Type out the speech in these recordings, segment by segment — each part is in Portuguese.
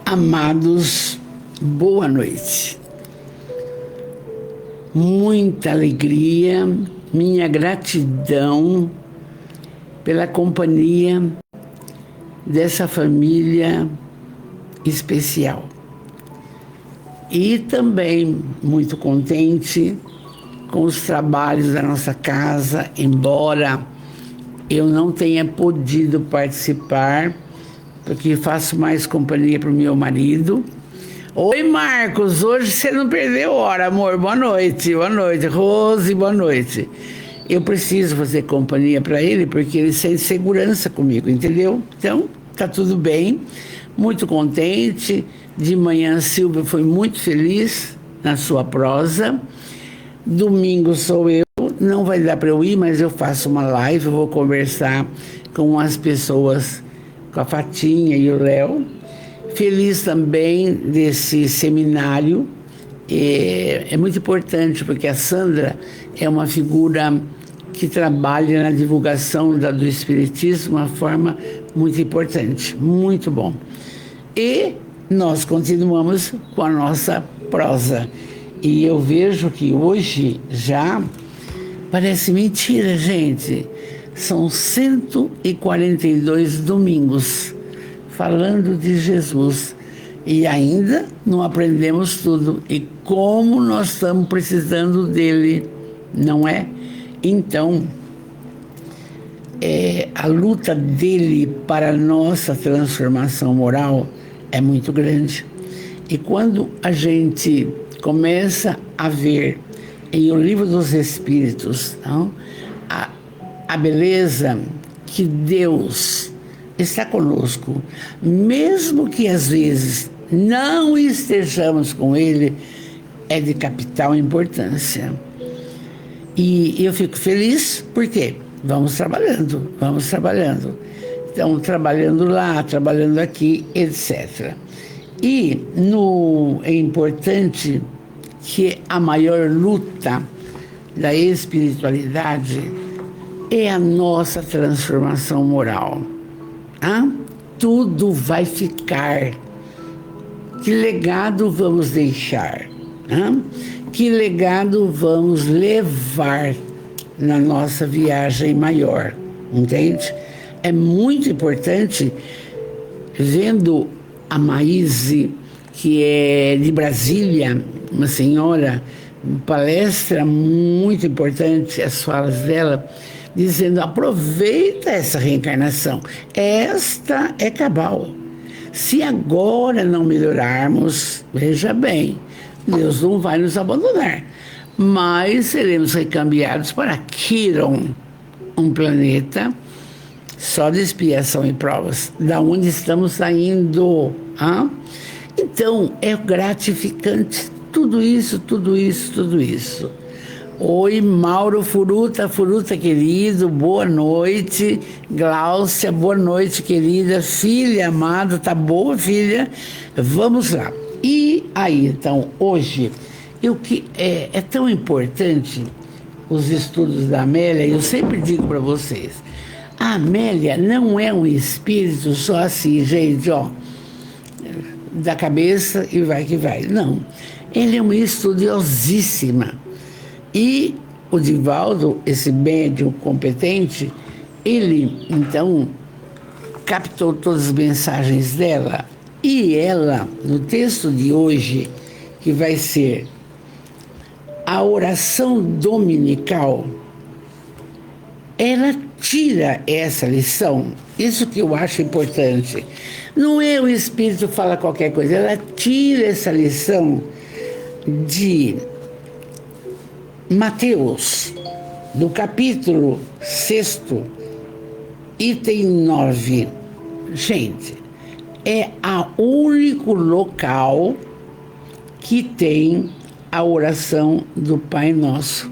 Amados, boa noite. Muita alegria, minha gratidão pela companhia dessa família especial. E também muito contente com os trabalhos da nossa casa, embora eu não tenha podido participar, porque faço mais companhia para o meu marido. Oi, Marcos, hoje você não perdeu hora, amor. Boa noite, Rose, boa noite. Eu preciso fazer companhia para ele, porque ele sente segurança comigo, entendeu? Então, tá tudo bem, muito contente. De manhã, a Silvia foi muito feliz na sua prosa. Domingo sou eu, não vai dar para eu ir, mas eu faço uma live, eu vou conversar com as pessoas, com a Fatinha e o Léo. Feliz também desse seminário. É muito importante, porque a Sandra é uma figura que trabalha na divulgação do Espiritismo de uma forma muito importante, muito bom. E nós continuamos com a nossa prosa. E eu vejo que hoje já parece mentira, gente. São 142 domingos falando de Jesus. E ainda não aprendemos tudo. E como nós estamos precisando dele, não é? Então, a luta dele para a nossa transformação moral é muito grande. E quando a gente começa a ver em O Livro dos Espíritos, não, a beleza que Deus está conosco, mesmo que às vezes não estejamos com Ele, é de capital importância. E eu fico feliz porque vamos trabalhando. Então, trabalhando lá, trabalhando aqui, etc. E é importante que a maior luta da espiritualidade é a nossa transformação moral. Tudo vai ficar. Que legado vamos deixar? Que legado vamos levar na nossa viagem maior? Entende? É muito importante, vendo a Maíse, que é de Brasília, uma senhora, uma palestra muito importante, as falas dela, dizendo: aproveita essa reencarnação, esta é cabal. Se agora não melhorarmos, veja bem, Deus não vai nos abandonar, mas seremos recambiados para Quiron, um planeta só de expiação e provas, da onde estamos saindo. Então, é gratificante tudo isso. Oi, Mauro Furuta querido, boa noite. Gláucia, boa noite, querida. Filha amada, tá boa, filha? Vamos lá. E aí, então, hoje, é tão importante os estudos da Amélia, eu sempre digo para vocês, a Amélia não é um espírito só assim, gente, da cabeça e vai que vai. Não. Ela é uma estudiosíssima. E o Divaldo, esse médium competente, ele, então, captou todas as mensagens dela. E ela, no texto de hoje, que vai ser a oração dominical, ela tira essa lição. Isso que eu acho importante. Não é o Espírito fala qualquer coisa, ela tira essa lição de Mateus, do capítulo 6, item 9. Gente, é o único local que tem a oração do Pai Nosso.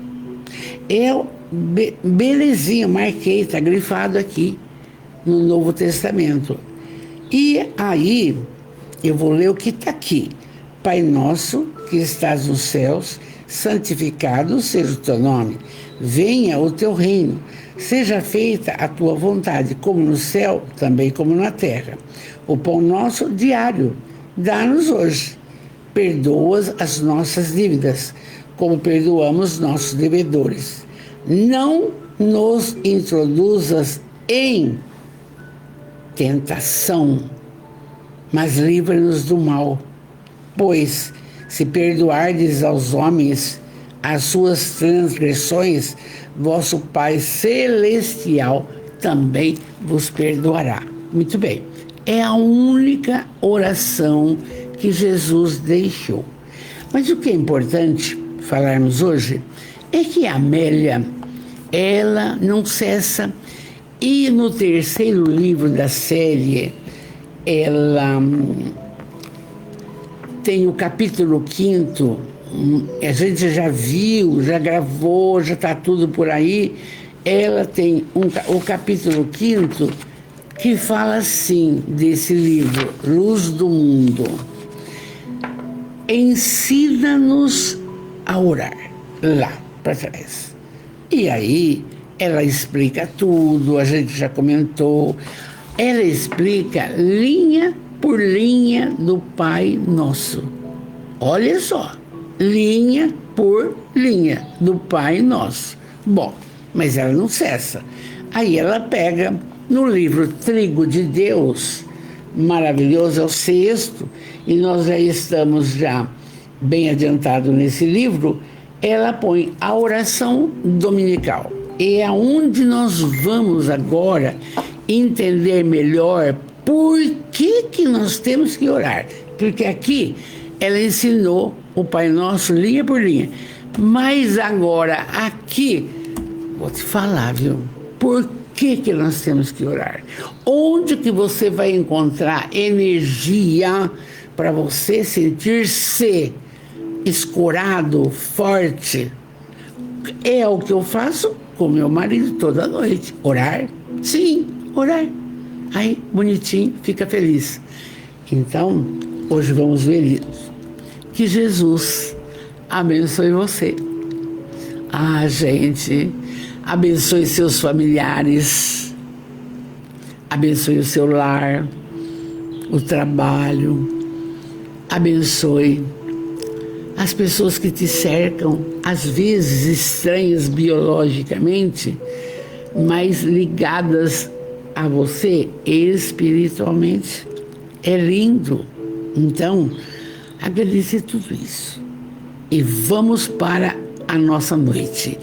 Belezinha, marquei, está grifado aqui no Novo Testamento. E aí, eu vou ler o que está aqui. Pai nosso, que estás nos céus, santificado seja o teu nome. Venha o teu reino. Seja feita a tua vontade, como no céu, também como na terra. O pão nosso diário dá-nos hoje. Perdoa as nossas dívidas, como perdoamos nossos devedores. Não nos introduzas em tentação, mas livra-nos do mal. Pois, se perdoardes aos homens as suas transgressões, vosso Pai Celestial também vos perdoará. Muito bem. É a única oração que Jesus deixou. Mas o que é importante falarmos hoje é que a Amélia, ela não cessa. E no terceiro livro da série, ela tem o capítulo 5º, a gente já viu, já gravou, já está tudo por aí. Ela tem o capítulo 5º que fala assim, desse livro, Luz do Mundo. Ensina-nos a orar, lá para trás. E aí, ela explica tudo, a gente já comentou. Ela explica linha por linha do Pai Nosso. Olha só, linha por linha do Pai Nosso. Bom, mas ela não cessa. Aí ela pega no livro Trigo de Deus, maravilhoso, é o 6º, e nós já estamos bem adiantados nesse livro. Ela põe a oração dominical. E é onde nós vamos agora entender melhor por que nós temos que orar. Porque aqui ela ensinou o Pai Nosso linha por linha. Mas agora aqui, vou te falar, viu? Por que nós temos que orar? Onde que você vai encontrar energia para você sentir-se escorado, forte? É o que eu faço com meu marido toda noite. Orar? Sim, orar. Aí, bonitinho, fica feliz. Então, hoje vamos ver isso. Que Jesus abençoe você. Ah, gente, abençoe seus familiares, abençoe o seu lar, o trabalho, abençoe as pessoas que te cercam, às vezes estranhas biologicamente, mas ligadas a você espiritualmente. É lindo. Então, agradecer tudo isso. E vamos para a nossa noite.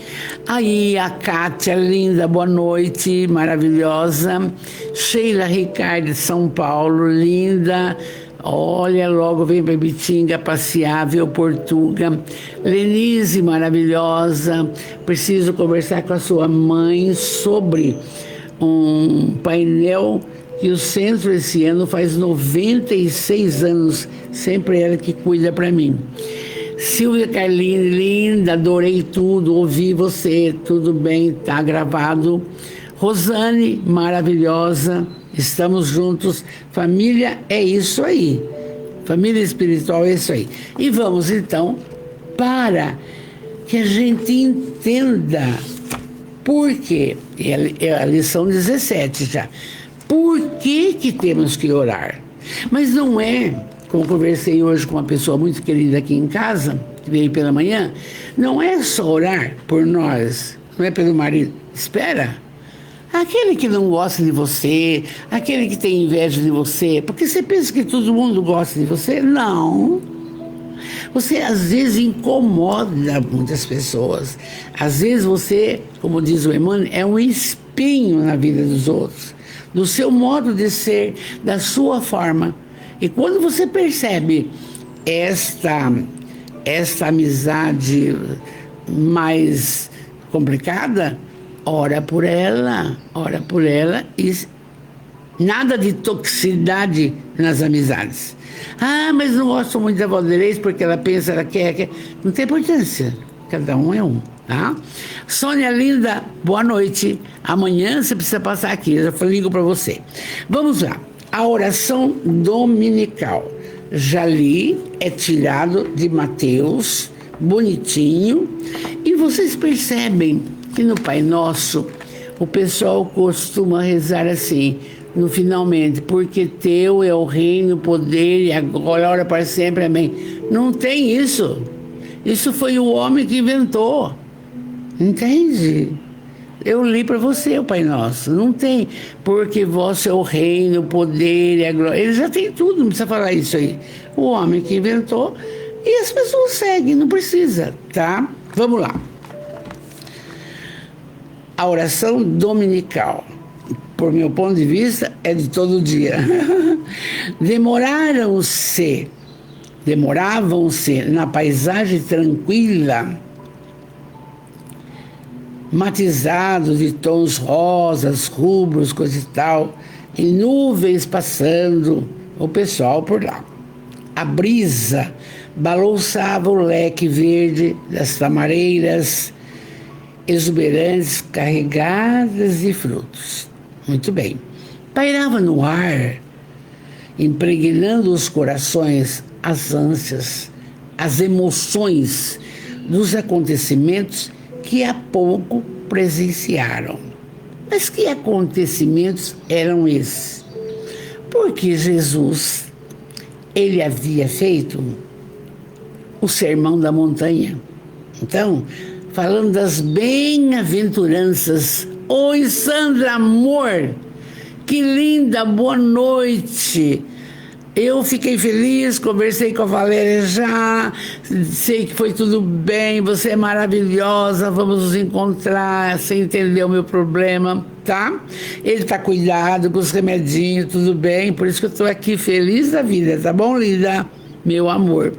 Aí a Kátia, linda, boa noite, maravilhosa. Sheila Ricardo de São Paulo, linda. Olha, logo vem para Bitinga passear, ver o Portuga. Lenise, maravilhosa. Preciso conversar com a sua mãe sobre um painel que o centro esse ano faz 96 anos. Sempre ela que cuida para mim. Silvia Carline, linda, adorei tudo, ouvi você, tudo bem, tá gravado. Rosane, maravilhosa, estamos juntos. Família é isso aí, família espiritual é isso aí. E vamos então para que a gente entenda por quê. É a lição 17 já. Por que temos que orar? Mas não é, como conversei hoje com uma pessoa muito querida aqui em casa, que veio pela manhã, não é só orar por nós, não é pelo marido. Espera, aquele que não gosta de você, aquele que tem inveja de você, porque você pensa que todo mundo gosta de você? Não. Você às vezes incomoda muitas pessoas. Às vezes você, como diz o Emmanuel, é um espinho na vida dos outros, do seu modo de ser, da sua forma. E quando você percebe esta amizade mais complicada, ora por ela e nada de toxicidade nas amizades. Ah, mas não gosto muito da Valdeirês porque ela pensa, ela quer. Não tem importância, cada um é um, tá? Sônia linda, boa noite. Amanhã você precisa passar aqui, eu já ligo para você. Vamos lá. A oração dominical. Já li, é tirado de Mateus, bonitinho. E vocês percebem que no Pai Nosso, o pessoal costuma rezar assim, no finalmente, porque teu é o reino, o poder e a glória para sempre, amém. Não tem isso. Isso foi o homem que inventou. Entende? Eu li para você o Pai Nosso. Não tem, porque vosso é o reino, o poder e a glória. Ele já tem tudo, não precisa falar isso aí. O homem que inventou e as pessoas seguem, não precisa, tá? Vamos lá. A oração dominical, por meu ponto de vista, é de todo dia. Demoravam-se na paisagem tranquila, matizados de tons rosas, rubros, coisa e tal, e nuvens passando, o pessoal por lá. A brisa balouçava o leque verde das tamareiras exuberantes, carregadas de frutos. Muito bem. Pairava no ar, impregnando os corações, as ânsias, as emoções dos acontecimentos que há pouco presenciaram. Mas que acontecimentos eram esses? Porque Jesus, ele havia feito o Sermão da Montanha. Então, falando das bem-aventuranças. Oi, Sandra, amor, que linda, boa noite. Eu fiquei feliz, conversei com a Valéria já, sei que foi tudo bem, você é maravilhosa, vamos nos encontrar, você entendeu o meu problema, tá? Ele tá cuidado com os remedinhos, tudo bem, por isso que eu tô aqui feliz da vida, tá bom, linda? Meu amor.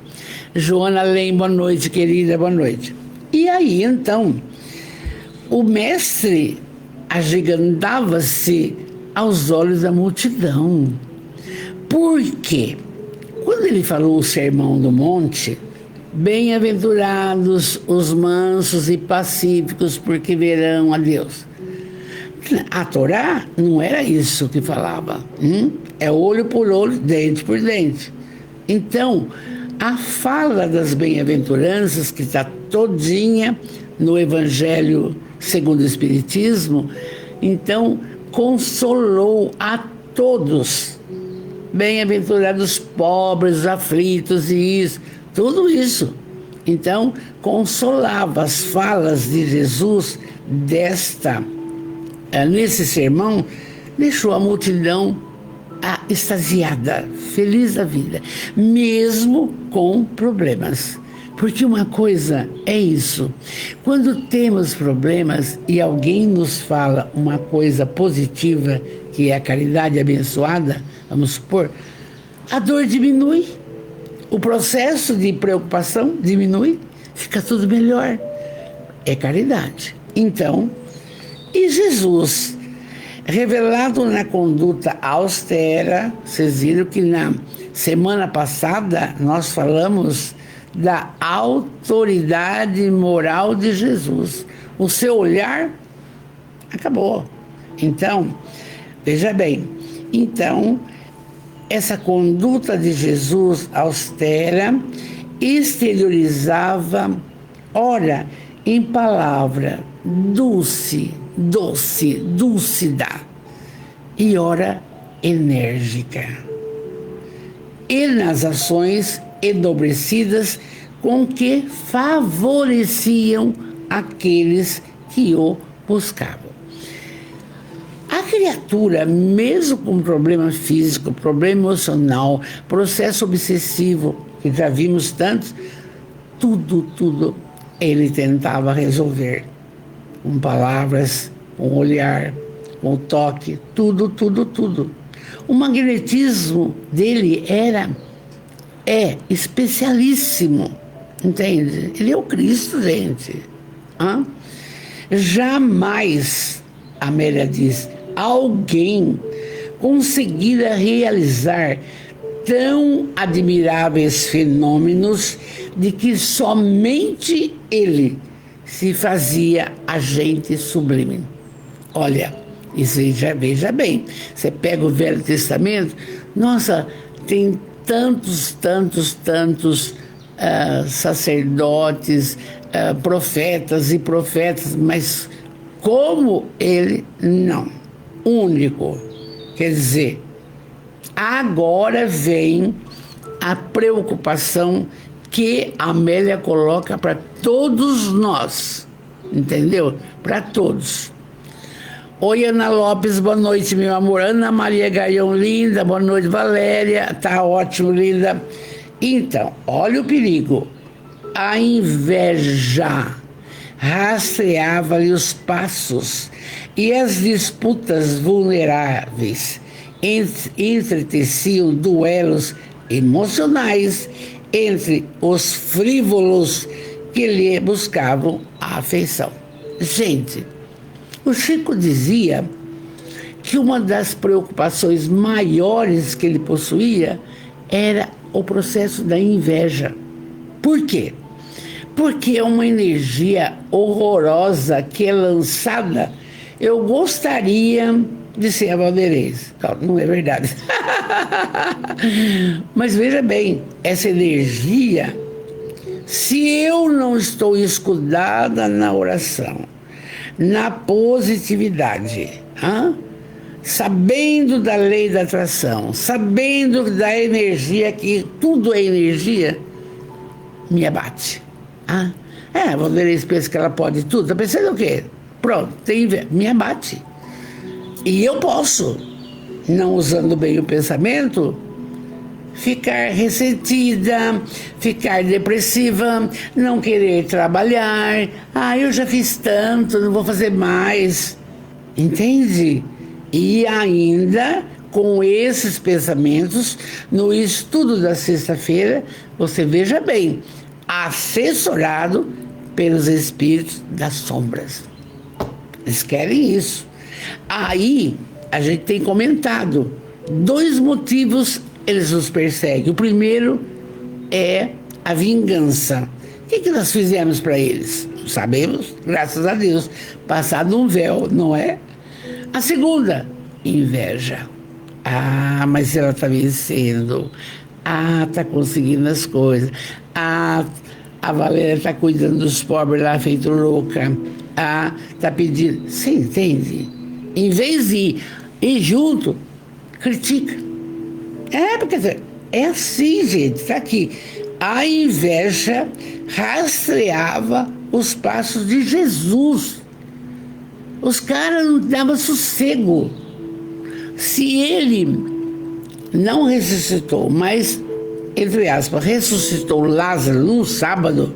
Joana Lem, boa noite, querida, boa noite. E aí, então, o mestre agigantava-se aos olhos da multidão. Por quê? Quando ele falou o Sermão do Monte, bem-aventurados os mansos e pacíficos, porque verão a Deus. A Torá não era isso que falava. É olho por olho, dente por dente. Então, a fala das bem-aventuranças, que está todinha no Evangelho segundo o Espiritismo, então consolou a todos. Bem-aventurados pobres, aflitos e isso, tudo isso. Então, consolava as falas de Jesus nesse sermão, deixou a multidão extasiada, feliz da vida, mesmo com problemas. Porque uma coisa é isso, quando temos problemas e alguém nos fala uma coisa positiva, que é a caridade abençoada, vamos supor, a dor diminui, o processo de preocupação diminui, fica tudo melhor. É caridade. Então, e Jesus, revelado na conduta austera, vocês viram que na semana passada nós falamos da autoridade moral de Jesus. O seu olhar acabou. Então, veja bem, então, essa conduta de Jesus austera exteriorizava, ora, em palavra dúlcida, e ora, enérgica. E nas ações enobrecidas com que favoreciam aqueles que o buscavam. A criatura, mesmo com problema físico, problema emocional, processo obsessivo, que já vimos tantos, tudo ele tentava resolver. Com palavras, com olhar, com toque, tudo. O magnetismo dele é especialíssimo, entende? Ele é o Cristo, gente. Jamais, Amélia diz, alguém conseguira realizar tão admiráveis fenômenos de que somente ele se fazia agente sublime. Olha, isso aí veja bem, você pega o Velho Testamento, nossa, tem tantos sacerdotes, profetas e profetas, mas como ele, não. Único. Quer dizer, agora vem a preocupação que a Amélia coloca para todos nós, entendeu? Para todos. Oi, Ana Lopes, boa noite, meu amor. Ana Maria Gaião, linda, boa noite, Valéria, tá ótimo, linda. Então, olha o perigo. A inveja rastreava-lhe os passos e as disputas vulneráveis entreteciam duelos emocionais entre os frívolos que lhe buscavam a afeição. Gente, o Chico dizia que uma das preocupações maiores que ele possuía era o processo da inveja. Por quê? Porque é uma energia horrorosa que é lançada. Eu gostaria de ser a Valderez. Não é verdade. Mas veja bem, essa energia, se eu não estou escudada na oração, na positividade, sabendo da lei da atração, sabendo da energia, que tudo é energia, me abate. A Valderez pensa que ela pode tudo. Está pensando o quê? Pronto, me abate. E eu posso, não usando bem o pensamento, ficar ressentida, ficar depressiva, não querer trabalhar. Eu já fiz tanto, não vou fazer mais. Entende? E ainda, com esses pensamentos, no estudo da sexta-feira, você veja bem, assessorado pelos espíritos das sombras. Eles querem isso. Aí, a gente tem comentado, 2 motivos eles nos perseguem. O primeiro é a vingança. O que nós fizemos para eles? Sabemos, graças a Deus, passado um véu, não é? A segunda, inveja. Mas ela está vencendo. Está conseguindo as coisas. A Valéria está cuidando dos pobres lá, feito louca. Está pedindo. Você entende? Em vez de ir junto, critica. Porque é assim, gente, está aqui. A inveja rastreava os passos de Jesus. Os caras não davam sossego. Se ele não ressuscitou, mas, entre aspas, ressuscitou Lázaro num sábado,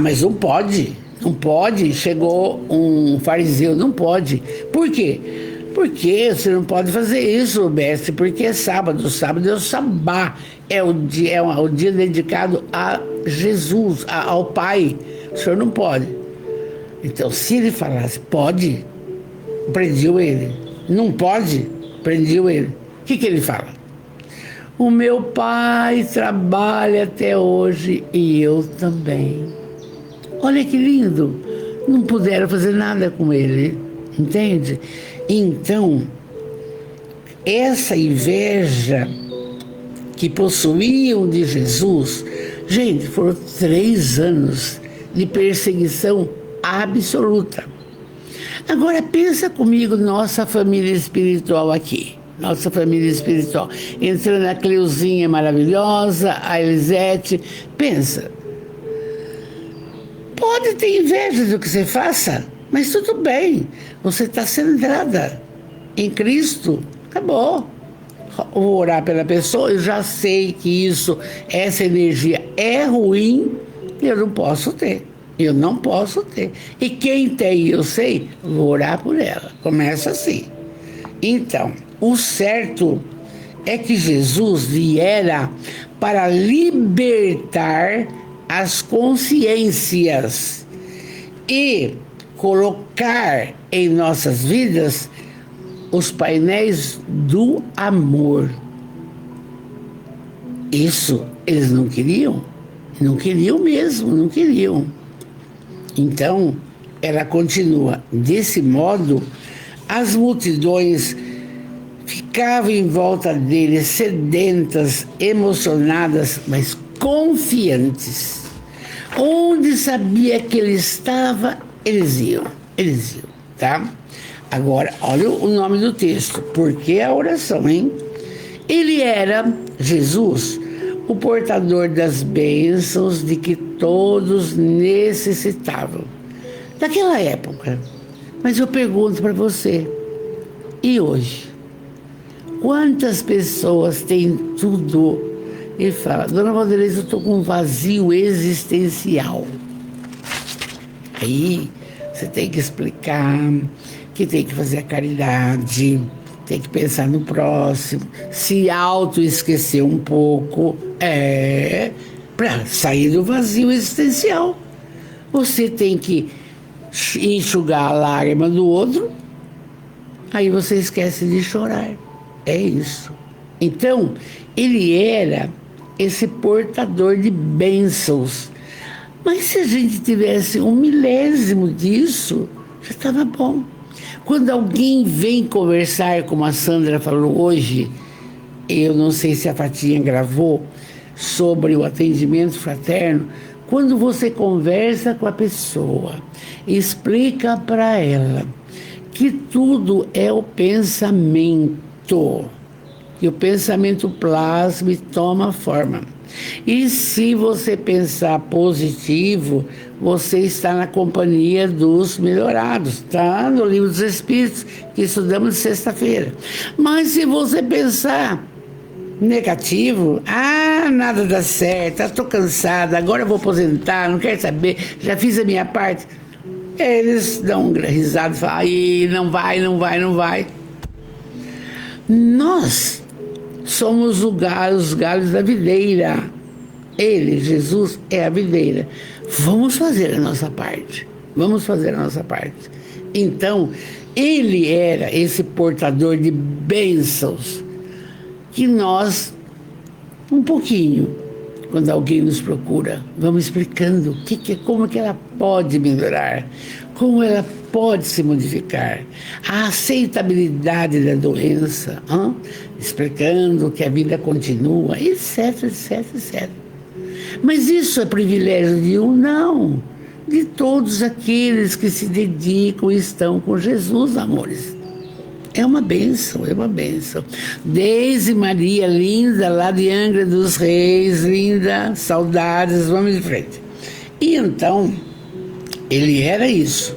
mas não pode, chegou um fariseu, não pode. Por quê? Porque você não pode fazer isso, mestre, porque é sábado é o sabá, é o dia dedicado a Jesus, ao Pai. O senhor não pode. Então, se ele falasse, pode, prendiam ele. Não pode, prendiam ele. O que ele fala? O meu pai trabalha até hoje e eu também. Olha que lindo. Não puderam fazer nada com ele, entende? Então, essa inveja que possuíam de Jesus, gente, foram 3 anos de perseguição absoluta. Agora pensa comigo, nossa família espiritual aqui. Nossa família espiritual. Entrando a Cleuzinha maravilhosa, a Elisete. Pensa. Pode ter inveja do que você faça, mas tudo bem. Você está centrada em Cristo. Acabou. Vou orar pela pessoa, eu já sei que essa energia é ruim, eu não posso ter. Eu não posso ter. E quem tem, eu sei, vou orar por ela. Começa assim. Então, o certo é que Jesus viera para libertar as consciências e colocar em nossas vidas os painéis do amor. Isso eles não queriam? Não queriam mesmo, não queriam. Então, ela continua. Desse modo, as multidões ficavam em volta dele, sedentas, emocionadas, mas confiantes. Onde sabia que ele estava, eles iam. tá? Agora, olha o nome do texto. Por que a oração, hein? Ele era, Jesus, o portador das bênçãos de que todos necessitavam. Daquela época. Mas eu pergunto para você, e hoje? Quantas pessoas têm tudo e falam, Dona Vanderlei, eu estou com um vazio existencial. Aí você tem que explicar que tem que fazer a caridade, tem que pensar no próximo, se auto-esquecer um pouco, para sair do vazio existencial. Você tem que enxugar a lágrima do outro, aí você esquece de chorar. É isso. Então, ele era esse portador de bênçãos. Mas se a gente tivesse 1/1000 disso, já estava bom. Quando alguém vem conversar, como a Sandra falou hoje, eu não sei se a Fatinha gravou, sobre o atendimento fraterno, quando você conversa com a pessoa, explica para ela que tudo é o pensamento, que o pensamento plasma e toma forma. E se você pensar positivo, você está na companhia dos melhorados, está no Livro dos Espíritos, que estudamos de sexta-feira. Mas se você pensar negativo, nada dá certo, estou cansada, agora eu vou aposentar, não quero saber, já fiz a minha parte. Eles dão risada e falam, aí não vai, não vai, não vai. Nós somos os galhos da videira. Ele, Jesus, é a videira. Vamos fazer a nossa parte. Vamos fazer a nossa parte. Então, ele era esse portador de bênçãos que nós, um pouquinho, quando alguém nos procura, vamos explicando como que ela pode melhorar, como ela pode se modificar, a aceitabilidade da doença, explicando que a vida continua, etc, etc, etc. Mas isso é privilégio de um? Não. De todos aqueles que se dedicam e estão com Jesus, amores. É uma bênção, é uma bênção. Deise Maria, linda, lá de Angra dos Reis, linda, saudades, vamos de frente. E então, ele era isso.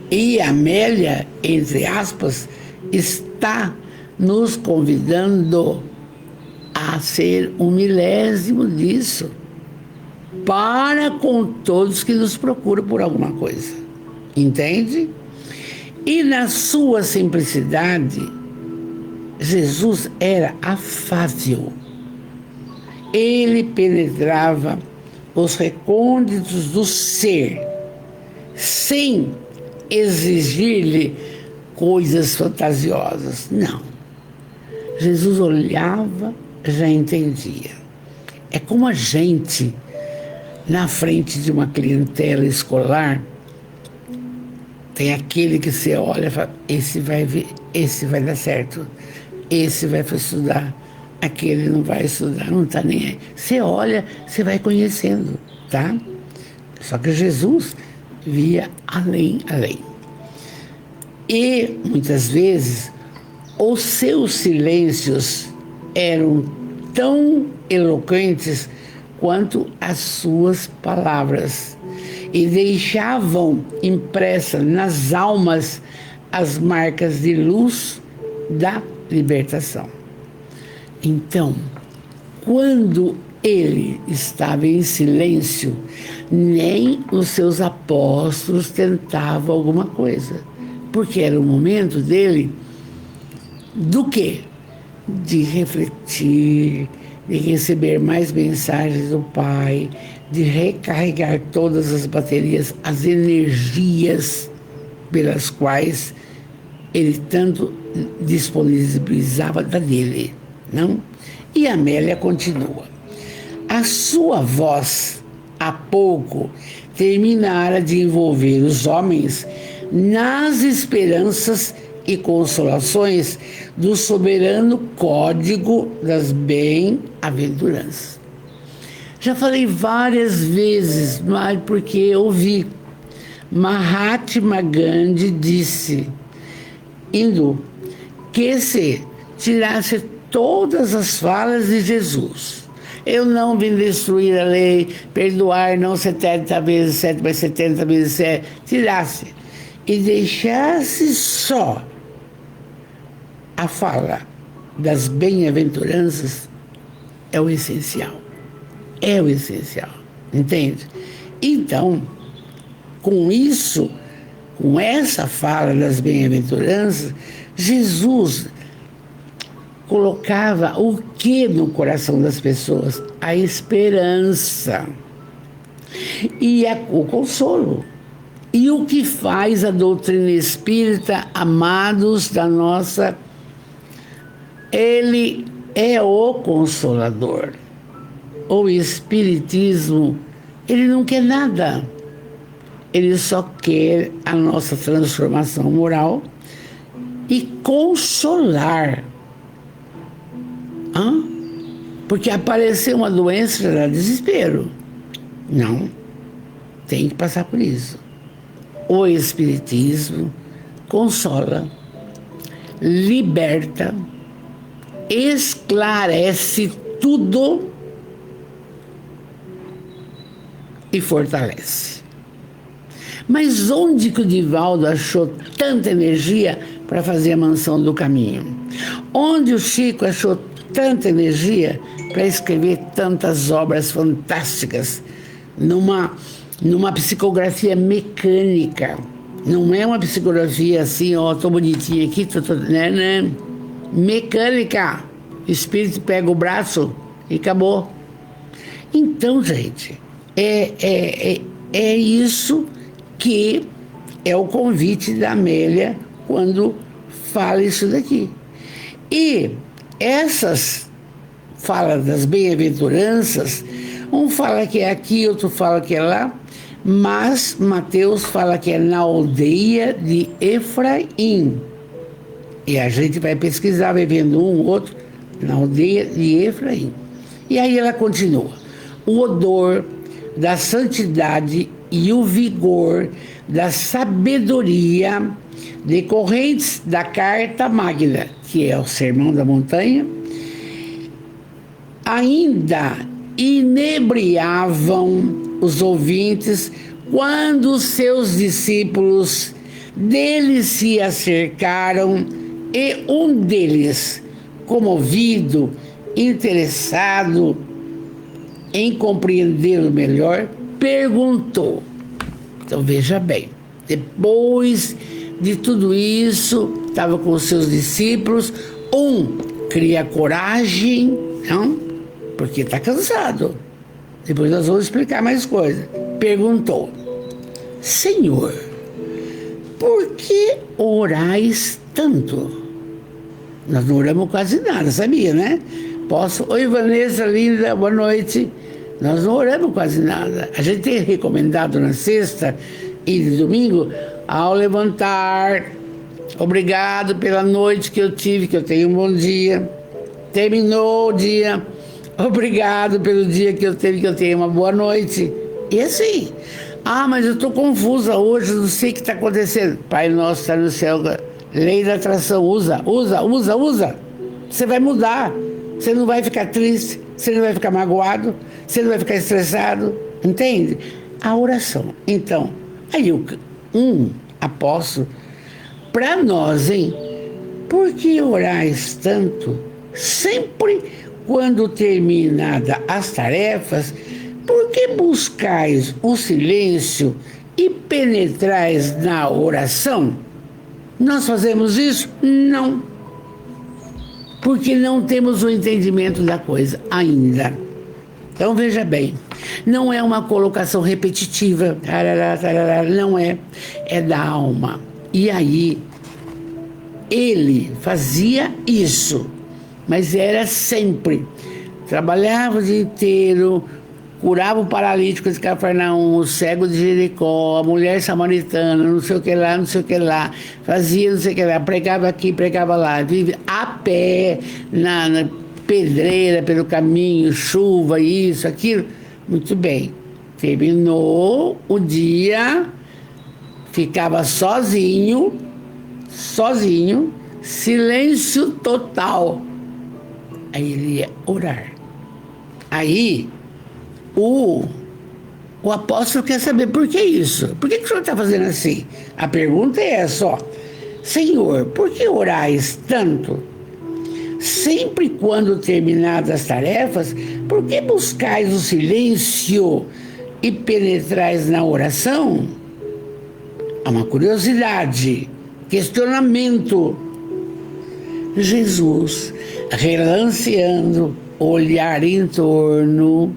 E a Amélia, entre aspas, está nos convidando a ser 1/1000 disso, para com todos que nos procuram por alguma coisa. Entende? E na sua simplicidade, Jesus era afável. Ele penetrava os recônditos do ser, sem exigir-lhe coisas fantasiosas. Não. Jesus olhava, já entendia. É como a gente, na frente de uma clientela escolar, tem aquele que você olha e fala, esse vai ver, esse vai dar certo, esse vai estudar, aquele não vai estudar, não está nem aí. Você olha, você vai conhecendo, tá? Só que Jesus via além. E, muitas vezes, os seus silêncios eram tão eloquentes quanto as suas palavras, e deixavam impressas nas almas as marcas de luz da libertação. Então, quando ele estava em silêncio, nem os seus apóstolos tentavam alguma coisa, porque era o momento dele do quê? De refletir, de receber mais mensagens do Pai, de recarregar todas as baterias, as energias pelas quais ele tanto disponibilizava da dele, não? E a Amélia continua. A sua voz, há pouco, terminara de envolver os homens nas esperanças e consolações do soberano código das bem-aventuranças. Já falei várias vezes, mas porque eu ouvi. Mahatma Gandhi disse, hindu, que se tirasse todas as falas de Jesus, eu não vim destruir a lei, perdoar não 70 vezes 7, mas 70 vezes 7, tirasse e deixasse só a fala das bem-aventuranças, é o essencial. É o essencial, entende? Então, com isso, com essa fala das bem-aventuranças, Jesus colocava o que no coração das pessoas? A esperança e o consolo. E o que faz a doutrina espírita, amados da nossa... Ele é o Consolador. O Espiritismo, ele não quer nada. Ele só quer a nossa transformação moral e consolar. Porque aparecer uma doença já dá desespero. Não, tem que passar por isso. O Espiritismo consola, liberta, esclarece tudo e fortalece. Mas onde que o Divaldo achou tanta energia para fazer a Mansão do Caminho? Onde o Chico achou tanta energia para escrever tantas obras fantásticas numa psicografia mecânica? Não é uma psicografia assim, ó, tô bonitinha aqui, né? Mecânica. O espírito pega o braço e acabou. Então, gente, é isso que é o convite da Amélia quando fala isso daqui. E essas falas das bem-aventuranças, um fala que é aqui, outro fala que é lá, mas Mateus fala que é na aldeia de Efraim. E a gente vai pesquisar, vai vendo um ou outro, na aldeia de Efraim. E aí ela continua. O odor da santidade e o vigor da sabedoria decorrentes da Carta Magna, que é o Sermão da Montanha, ainda inebriavam os ouvintes quando os seus discípulos deles se acercaram e um deles, comovido, interessado em compreendê-lo melhor, perguntou. Então veja bem, depois de tudo isso, estava com os seus discípulos, um cria coragem, não? Porque está cansado. Depois nós vamos explicar mais coisas. Perguntou: Senhor, por que orais tanto? Nós não oramos quase nada, sabia, né? Oi, Vanessa, linda, boa noite. Nós não oramos quase nada. A gente tem recomendado na sexta e no domingo, ao levantar, obrigado pela noite que eu tive, que eu tenho um bom dia. Terminou o dia, obrigado pelo dia que eu teve, que eu tenho uma boa noite. E assim, mas eu estou confusa hoje, não sei o que está acontecendo. Pai nosso está no céu, lei da atração, usa. Você vai mudar, você não vai ficar triste, você não vai ficar magoado, você não vai ficar estressado, entende? A oração. Então, aí um apóstolo, para nós, hein? Por que orais tanto? Sempre quando terminada as tarefas, por que buscais o silêncio e penetrais na oração? Nós fazemos isso? Não. Porque não temos o entendimento da coisa ainda. Então veja bem, não é uma colocação repetitiva, não é da alma. E aí, ele fazia isso, mas era sempre. Trabalhava o dia inteiro, curava o paralítico de Cafarnaum, o cego de Jericó, a mulher samaritana, não sei o que lá, fazia não sei o que lá, pregava aqui, pregava lá, vive a pé, na pedreira, pelo caminho, chuva, isso, aquilo. Muito bem. Terminou o dia, ficava sozinho, silêncio total. Aí ele ia orar. Aí o apóstolo quer saber por que isso? Por que o senhor está fazendo assim? A pergunta é essa, ó. Senhor, por que orais tanto? Sempre quando terminadas as tarefas, por que buscais o silêncio e penetrais na oração? Há uma curiosidade, questionamento. Jesus, relanceando, olhar em torno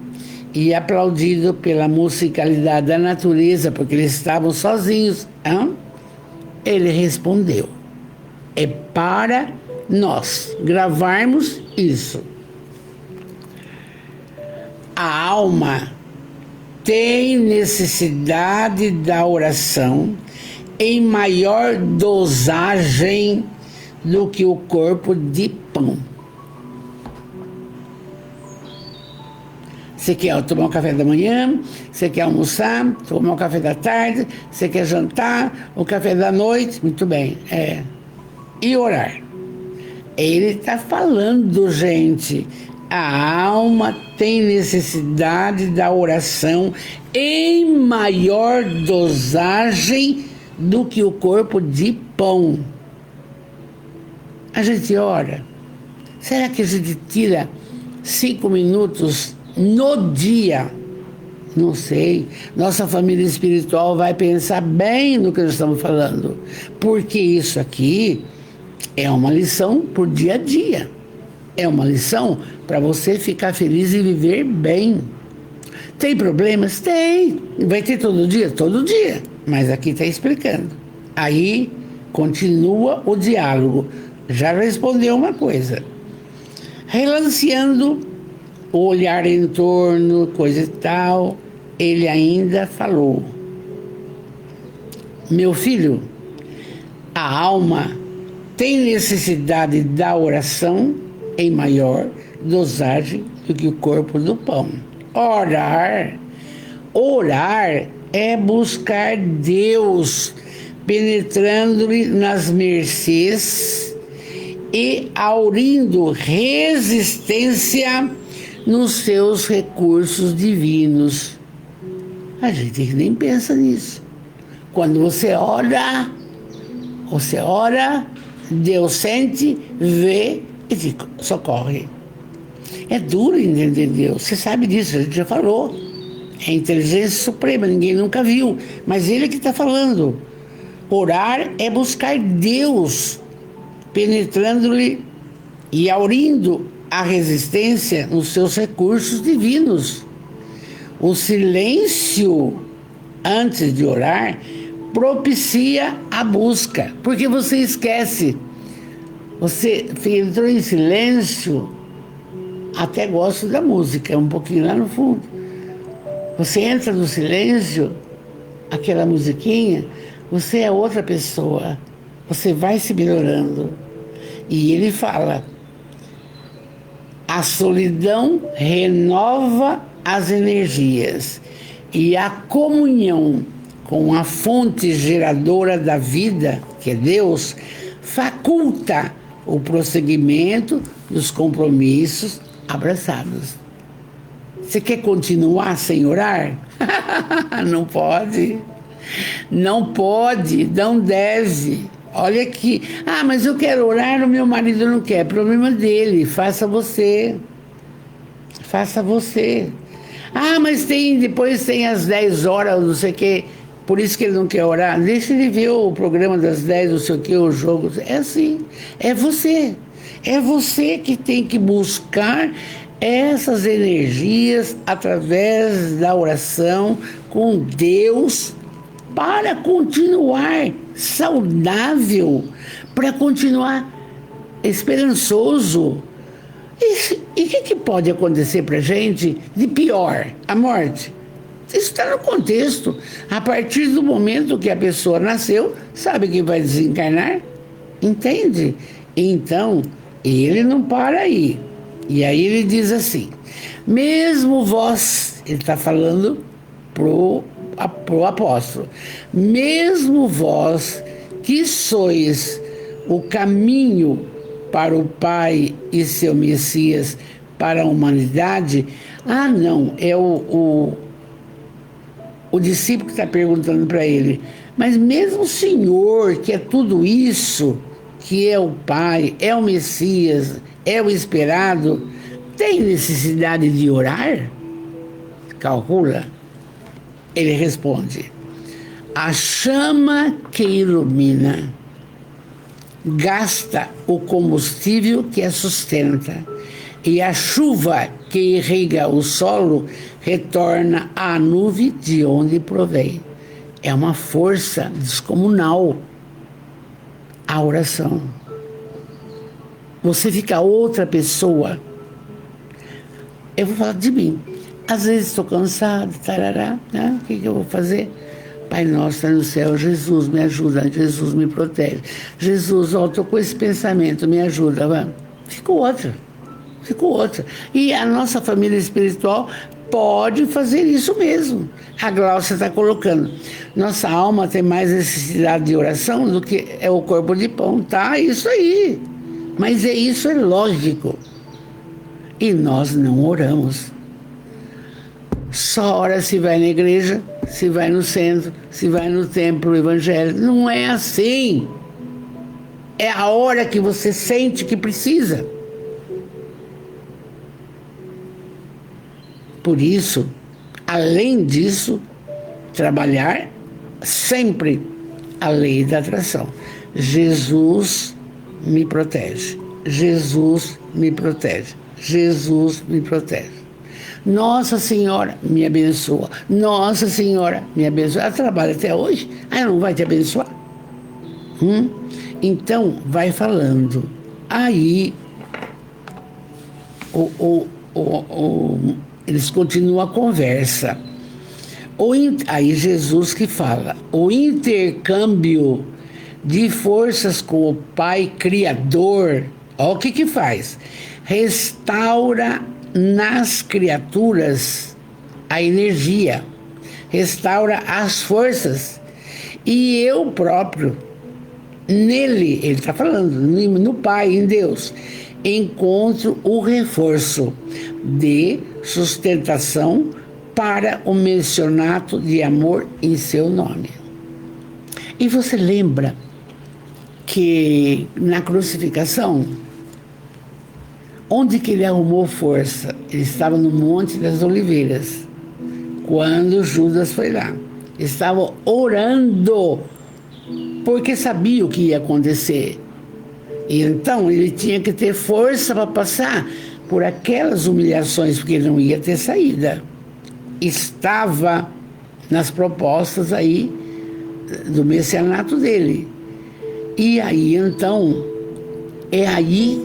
e aplaudido pela musicalidade da natureza, porque eles estavam sozinhos. Ele respondeu: é para nós gravarmos isso. A alma tem necessidade da oração em maior dosagem do que o corpo de pão. Você quer tomar um café da manhã, você quer almoçar, tomar um café da tarde, você quer jantar, o café da noite, muito bem, e orar. Ele está falando, gente, a alma tem necessidade da oração em maior dosagem do que o corpo de pão. A gente ora. Será que a gente tira 5 minutos no dia? Não sei. Nossa família espiritual vai pensar bem no que nós estamos falando. Porque isso aqui é uma lição por dia a dia. É uma lição para você ficar feliz e viver bem. Tem problemas? Tem. Vai ter todo dia? Todo dia. Mas aqui está explicando. Aí continua o diálogo. Já respondeu uma coisa. Relanceando o olhar em torno, coisa e tal, ele ainda falou: meu filho, a alma tem necessidade da oração em maior dosagem do que o corpo do pão. Orar é buscar Deus, penetrando-lhe nas mercês e aurindo resistência nos seus recursos divinos. A gente nem pensa nisso. Quando você ora, Deus sente, vê e te socorre. É duro entender Deus, você sabe disso, a gente já falou. É a inteligência suprema, ninguém nunca viu, mas ele que está falando. Orar é buscar Deus, penetrando-lhe e aurindo a resistência nos seus recursos divinos. O silêncio antes de orar propicia a busca, porque você esquece. Você entrou em silêncio, até gosto da música, um pouquinho lá no fundo. Você entra no silêncio, aquela musiquinha, você é outra pessoa. Você vai se melhorando. E ele fala: a solidão renova as energias e a comunhão com a fonte geradora da vida, que é Deus, faculta o prosseguimento dos compromissos abraçados. Você quer continuar sem orar? Não pode. Não pode, não deve. Olha aqui. Mas eu quero orar, o meu marido não quer. Problema dele, faça você. Faça você. Mas depois tem às 10 horas, não sei o quê. Por isso que ele não quer orar. Deixa ele ver o programa das 10, não sei o quê, o jogo. É assim. É você. É você que tem que buscar essas energias através da oração com Deus para continuar saudável, para continuar esperançoso. E o que pode acontecer para a gente de pior? A morte. Isso está no contexto. A partir do momento que a pessoa nasceu, sabe que vai desencarnar? Entende? Então, ele não para aí. E aí ele diz assim: mesmo vós, ele está falando pro pro apóstolo: mesmo vós que sois o caminho para o Pai e seu Messias para a humanidade. Ah, não, é o discípulo que está perguntando para ele: mas mesmo o Senhor, que é tudo isso, que é o Pai, é o Messias, é o esperado, tem necessidade de orar? Calcula. Ele responde: a chama que ilumina gasta o combustível que a sustenta, e a chuva que irriga o solo retorna à nuvem de onde provém. É uma força descomunal a oração. Você fica outra pessoa. Eu vou falar de mim. Às vezes estou cansado, tarará, né? O que eu vou fazer? Pai nosso, está no céu, Jesus me ajuda, Jesus me protege. Jesus, ó, estou com esse pensamento, me ajuda. Vamos. Ficou outra. E a nossa família espiritual pode fazer isso mesmo. A Glaucia está colocando: nossa alma tem mais necessidade de oração do que é o corpo de pão. Tá, isso aí. Mas isso é lógico. E nós não oramos. Só ora se vai na igreja, se vai no centro, se vai no templo evangélico. Não é assim. É a hora que você sente que precisa. Por isso, além disso, trabalhar sempre a lei da atração. Jesus me protege. Jesus me protege. Jesus me protege. Nossa Senhora me abençoa. Nossa Senhora me abençoa. Ela trabalha até hoje, ela não vai te abençoar? Então, vai falando. Aí, eles continuam a conversa. Aí Jesus que fala: o intercâmbio de forças com o Pai Criador, olha o que faz: restaura nas criaturas a energia, restaura as forças, e eu próprio, nele, ele está falando, no Pai, em Deus, encontro o reforço de sustentação para o mencionato de amor em seu nome. E você lembra que na crucificação, onde que ele arrumou força? Ele estava no Monte das Oliveiras, quando Judas foi lá. Estava orando, porque sabia o que ia acontecer. E então ele tinha que ter força para passar por aquelas humilhações, porque ele não ia ter saída. Estava nas propostas aí do messianato dele. E aí, então, é aí,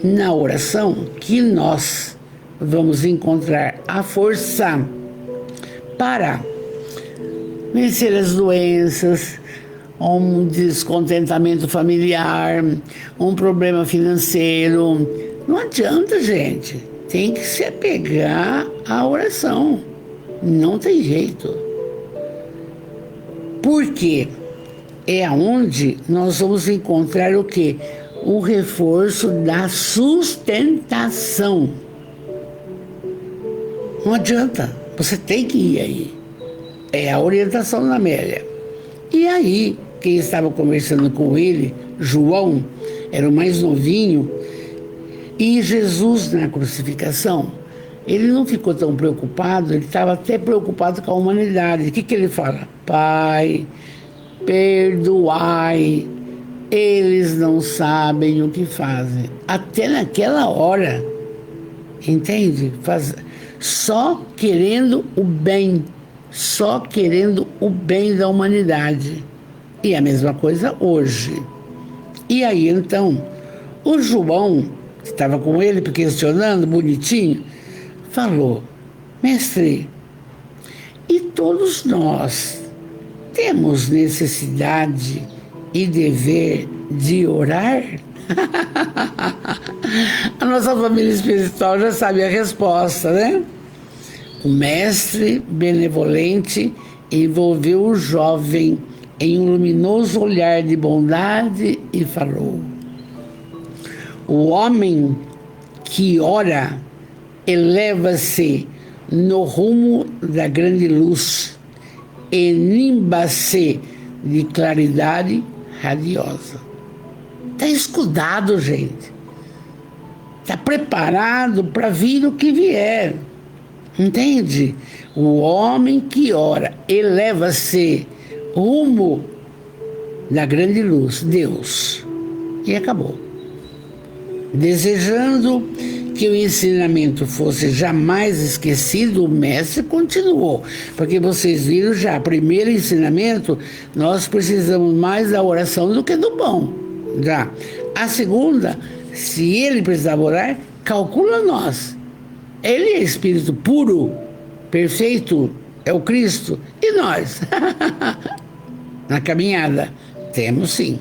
na oração, que nós vamos encontrar a força para vencer as doenças, um descontentamento familiar, um problema financeiro. Não adianta, gente. Tem que se apegar à oração. Não tem jeito. Por quê? É onde nós vamos encontrar o quê? O reforço da sustentação. Não adianta. Você tem que ir aí. É a orientação da Amélia. E aí, quem estava conversando com ele, João, era o mais novinho, e Jesus na crucificação, ele não ficou tão preocupado, ele estava até preocupado com a humanidade. O que ele fala? Pai, perdoai, eles não sabem o que fazem. Até naquela hora, entende? Só querendo o bem, só querendo o bem da humanidade. E a mesma coisa hoje. E aí, então, o João, que estava com ele, questionando, bonitinho, falou: mestre, e todos nós temos necessidade e dever de orar? A nossa família espiritual já sabe a resposta, né? O mestre benevolente envolveu o jovem em um luminoso olhar de bondade e falou: o homem que ora eleva-se no rumo da grande luz e nimba-se de claridade radiosa. Está escudado, gente. Está preparado para vir o que vier. Entende? O homem que ora eleva-se rumo da grande luz, Deus. E acabou. Desejando que o ensinamento fosse jamais esquecido, o mestre continuou. Porque vocês viram já, primeiro ensinamento, nós precisamos mais da oração do que do pão. Já. A segunda, se ele precisava orar, calcula nós. Ele é espírito puro, perfeito, é o Cristo. E nós? Na caminhada, temos sim.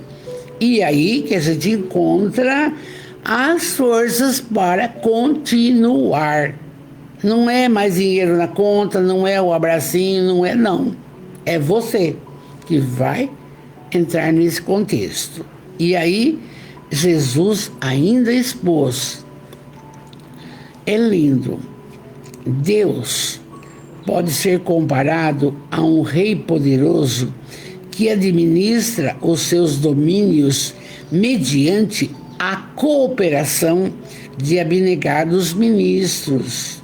E aí que a gente encontra as forças para continuar. Não é mais dinheiro na conta, não é o abracinho, não. É você que vai entrar nesse contexto. E aí, Jesus ainda expôs. É lindo. Deus pode ser comparado a um rei poderoso que administra os seus domínios mediante a cooperação de abnegados ministros,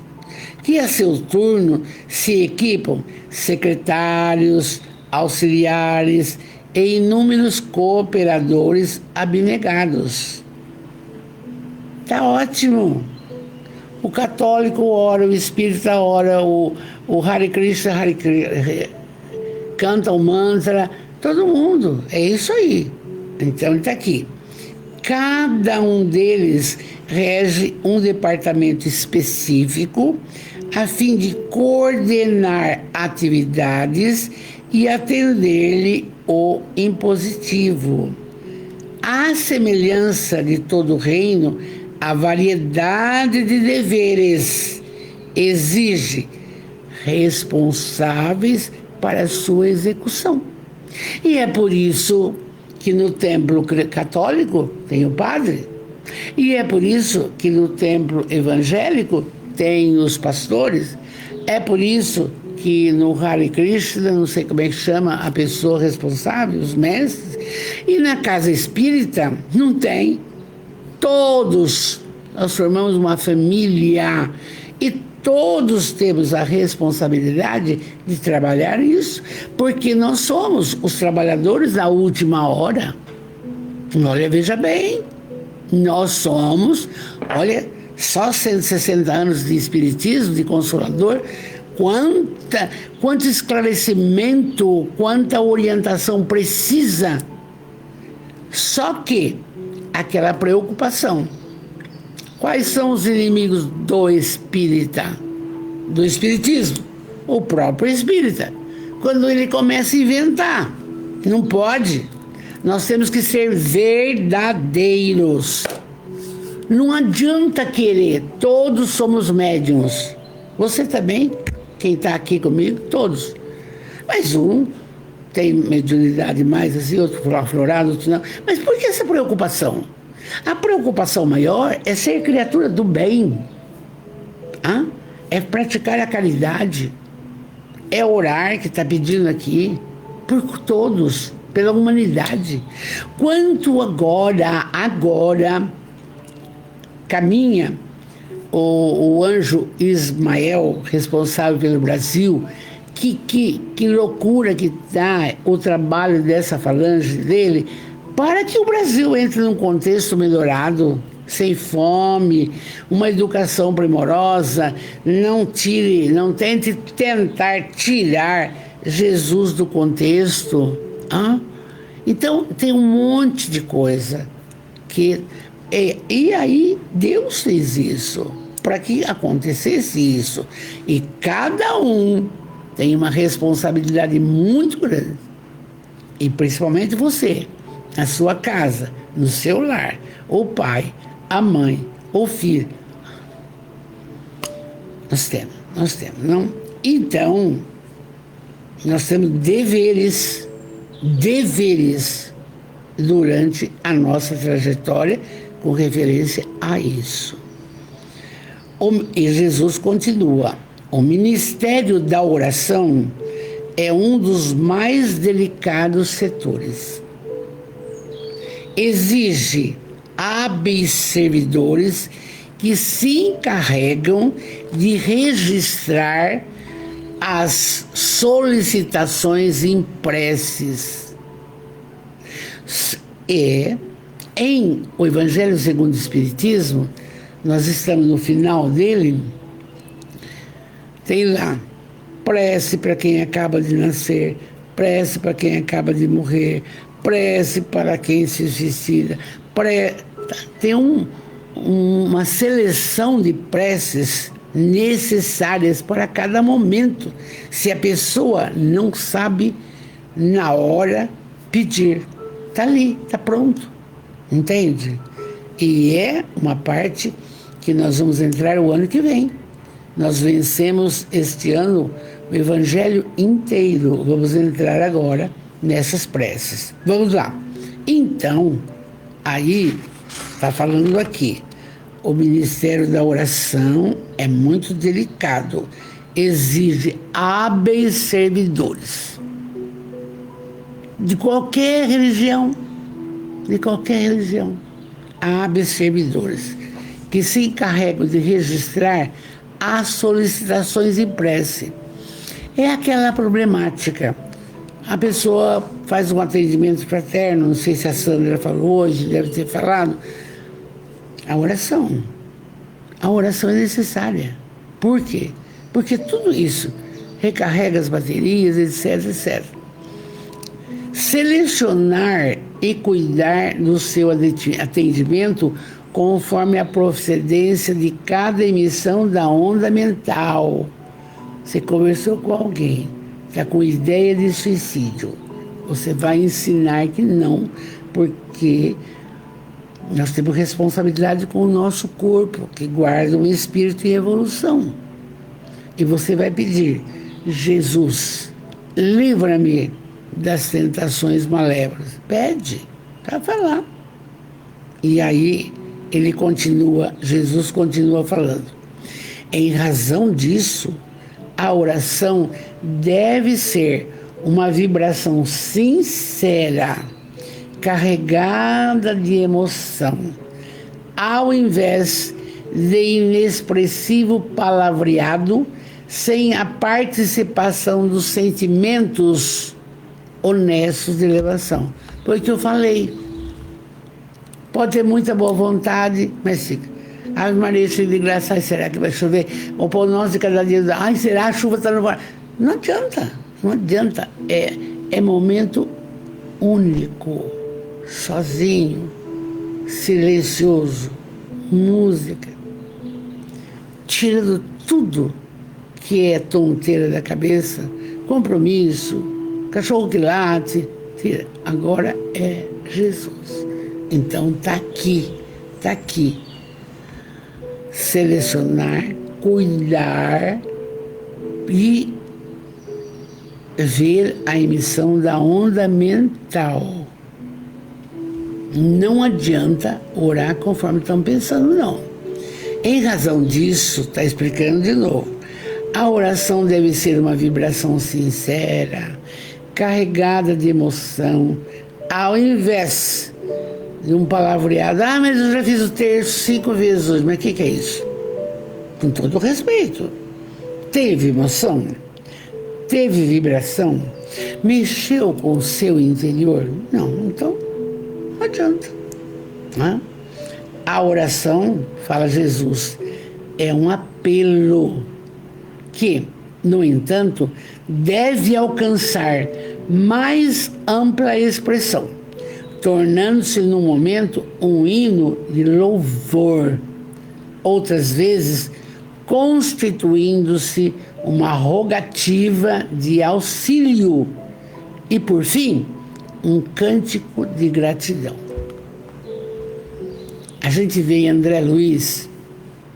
que a seu turno se equipam secretários, auxiliares e inúmeros cooperadores abnegados. Tá ótimo. O católico ora, o espírita ora, o Hare Krishna, canta o mantra, todo mundo. É isso aí. Então ele está aqui. Cada um deles rege um departamento específico a fim de coordenar atividades e atender-lhe o impositivo. À semelhança de todo o reino, a variedade de deveres exige responsáveis para a sua execução. E é por isso que no templo católico tem o padre, e é por isso que no templo evangélico tem os pastores, é por isso que no Hare Krishna, não sei como é que chama a pessoa responsável, os mestres, e na casa espírita não tem. Todos nós formamos uma família e todos temos a responsabilidade de trabalhar isso, porque nós somos os trabalhadores da última hora. Olha, veja bem, nós somos, olha, só 160 anos de espiritismo, de Consolador, quanto esclarecimento, quanta orientação precisa. Só que aquela preocupação. Quais são os inimigos do espírita? Do espiritismo? O próprio espírita. Quando ele começa a inventar. Não pode. Nós temos que ser verdadeiros. Não adianta querer. Todos somos médiuns. Você também? Quem está aqui comigo? Todos. Mas um tem mediunidade mais assim, outro aflorado, outro não. Mas por que essa preocupação? A preocupação maior é ser criatura do bem. É praticar a caridade. É orar, que está pedindo aqui, por todos, pela humanidade. Quanto agora caminha o anjo Ismael, responsável pelo Brasil, que loucura que está o trabalho dessa falange dele, para que o Brasil entre num contexto melhorado, sem fome, uma educação primorosa, não tente tentar tirar Jesus do contexto. Então, tem um monte de coisa e aí Deus fez isso, para que acontecesse isso. E cada um tem uma responsabilidade muito grande. E principalmente você, na sua casa, no seu lar, o pai, a mãe, o filho. Nós temos, não? Então, Nós temos deveres durante a nossa trajetória com referência a isso. E Jesus continua: o ministério da oração é um dos mais delicados setores. Exige hábeis servidores que se encarregam de registrar as solicitações em preces. Em o Evangelho segundo o Espiritismo, nós estamos no final dele, tem lá: prece para quem acaba de nascer, prece para quem acaba de morrer, prece para quem se suicida. Tem uma seleção de preces necessárias para cada momento, se a pessoa não sabe na hora pedir. Está ali, está pronto, entende? E é uma parte que nós vamos entrar o ano que vem. Nós vencemos este ano o Evangelho inteiro. Vamos entrar agora nessas preces. Vamos lá. Então, aí está falando aqui: o ministério da oração é muito delicado, exige hábeis servidores. De qualquer religião, hábeis servidores, que se encarregam de registrar as solicitações em prece. É aquela problemática. A pessoa faz um atendimento fraterno, não sei se a Sandra falou hoje, deve ter falado. A oração é necessária. Por quê? Porque tudo isso recarrega as baterias, etc, etc. Selecionar e cuidar do seu atendimento conforme a procedência de cada emissão da onda mental. Você conversou com alguém, está com ideia de suicídio. Você vai ensinar que não, porque nós temos responsabilidade com o nosso corpo, que guarda um espírito em evolução. E você vai pedir: Jesus, livra-me das tentações malévolas. Pede, para falar. E aí Jesus continua falando: em razão disso, a oração deve ser uma vibração sincera, carregada de emoção, ao invés de inexpressivo palavreado, sem a participação dos sentimentos honestos de elevação. Foi o que eu falei. Pode ter muita boa vontade, mas fica: Ave Maria, cheia de graça, ai, será que vai chover? O pão nosso de cada dia, ai, será? A chuva está no mar. Não adianta. É momento único, sozinho, silencioso, música, tirando tudo que é tonteira da cabeça, compromisso, cachorro que late, tira. Agora é Jesus. Então está aqui. Selecionar, cuidar e ver a emissão da onda mental. Não adianta orar conforme estão pensando, não. Em razão disso, está explicando de novo, a oração deve ser uma vibração sincera, carregada de emoção, ao invés de um palavreado: ah, mas eu já fiz o terço 5 vezes hoje. Mas o que é isso? Com todo respeito. Teve emoção? Teve vibração? Mexeu com o seu interior? Não, então não adianta. Né? A oração, fala Jesus, é um apelo que, no entanto, deve alcançar mais ampla expressão, tornando-se no momento um hino de louvor, outras vezes constituindo-se uma rogativa de auxílio e, por fim, um cântico de gratidão. A gente vê em André Luiz,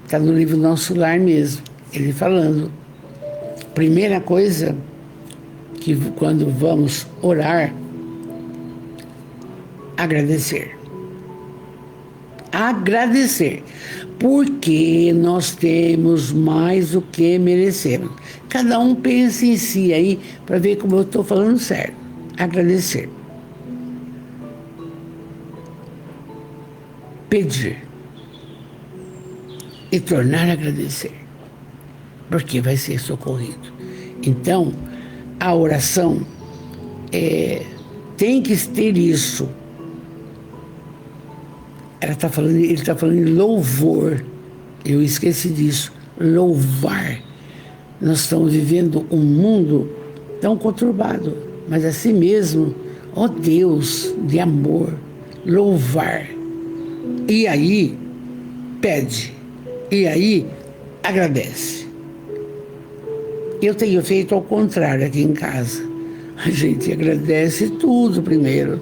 está no livro Nosso Lar mesmo, ele falando: primeira coisa que quando vamos orar, agradecer. Agradecer, porque nós temos mais do que merecemos. Cada um pensa em si aí, para ver como eu estou falando sério. Agradecer. Pedir. E tornar a agradecer. Porque vai ser socorrido. Então, a oração tem que ter isso. Ele está falando em louvor. Eu esqueci disso. Louvar. Nós estamos vivendo um mundo tão conturbado, mas assim mesmo, ó Deus de amor, louvar. E aí, pede. E aí, agradece. Eu tenho feito ao contrário aqui em casa. A gente agradece tudo primeiro.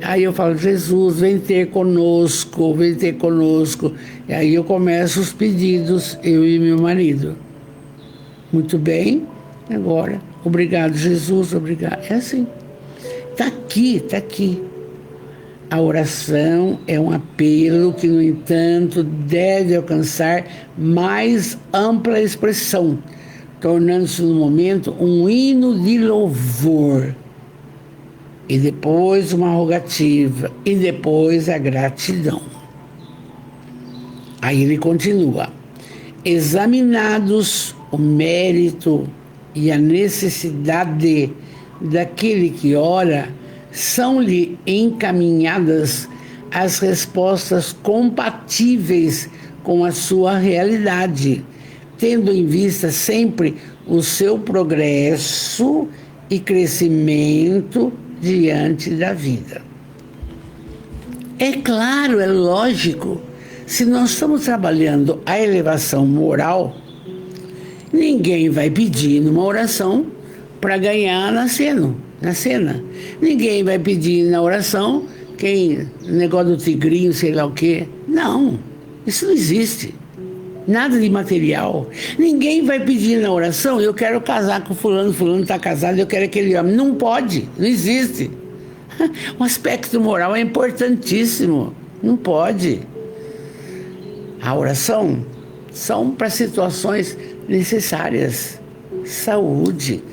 Aí eu falo, Jesus, vem ter conosco, vem ter conosco. E aí eu começo os pedidos, eu e meu marido. Muito bem, agora, obrigado, Jesus, obrigado. É assim. Está aqui, está aqui. A oração é um apelo que, no entanto, deve alcançar mais ampla expressão, tornando-se no momento um hino de louvor. E depois uma rogativa, e depois a gratidão. Aí ele continua. Examinados o mérito e a necessidade daquele que ora, são-lhe encaminhadas as respostas compatíveis com a sua realidade, tendo em vista sempre o seu progresso e crescimento diante da vida. É claro, é lógico, se nós estamos trabalhando a elevação moral, ninguém vai pedir numa oração para ganhar na cena. Ninguém vai pedir na oração negócio do tigrinho, sei lá o quê. Não, isso não existe. Nada de material. Ninguém vai pedir na oração, eu quero casar com fulano está casado, eu quero aquele homem. Não pode, não existe. O aspecto moral é importantíssimo. Não pode. A oração são para situações necessárias. Saúde.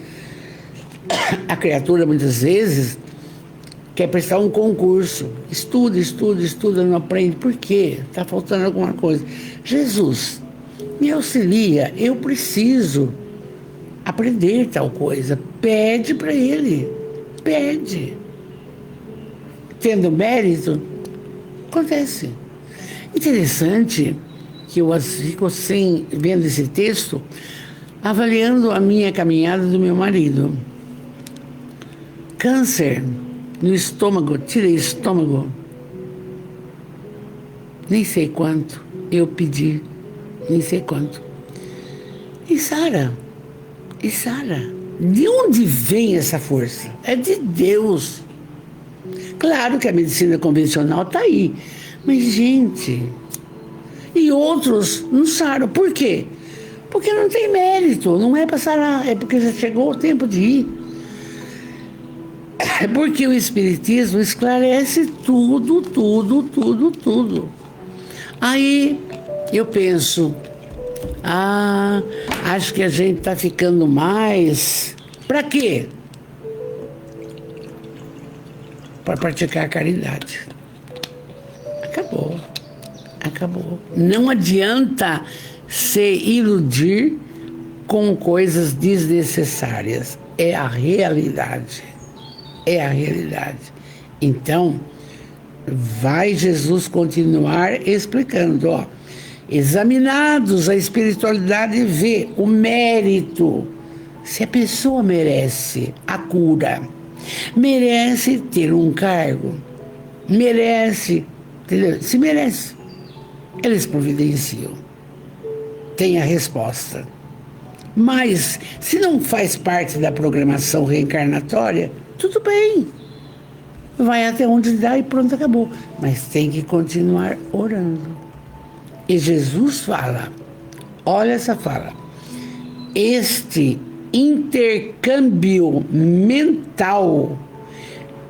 A criatura, muitas vezes, quer prestar um concurso. Estuda, não aprende. Por quê? Está faltando alguma coisa. Jesus, me auxilia, eu preciso aprender tal coisa. Pede para ele. Pede. Tendo mérito, acontece. Interessante que eu fico vendo esse texto, avaliando a minha caminhada do meu marido. Câncer no estômago, tirei estômago. Nem sei quanto eu pedi, nem sei quanto. E Sara, de onde vem essa força? É de Deus. Claro que a medicina convencional está aí, mas gente, e outros não saram. Por quê? Porque não tem mérito, não é para sarar, é porque já chegou o tempo de ir. É porque o Espiritismo esclarece tudo. Aí eu penso, acho que a gente está ficando mais. Para quê? Para praticar a caridade. Acabou. Não adianta se iludir com coisas desnecessárias. É a realidade. Então, vai Jesus continuar explicando, examinados a espiritualidade, vê o mérito. Se a pessoa merece a cura, merece ter um cargo, merece, entendeu? Se merece, eles providenciam. Tem a resposta. Mas, se não faz parte da programação reencarnatória, tudo bem. Vai até onde dá e pronto, acabou. Mas tem que continuar orando. E Jesus fala, olha essa fala, este intercâmbio mental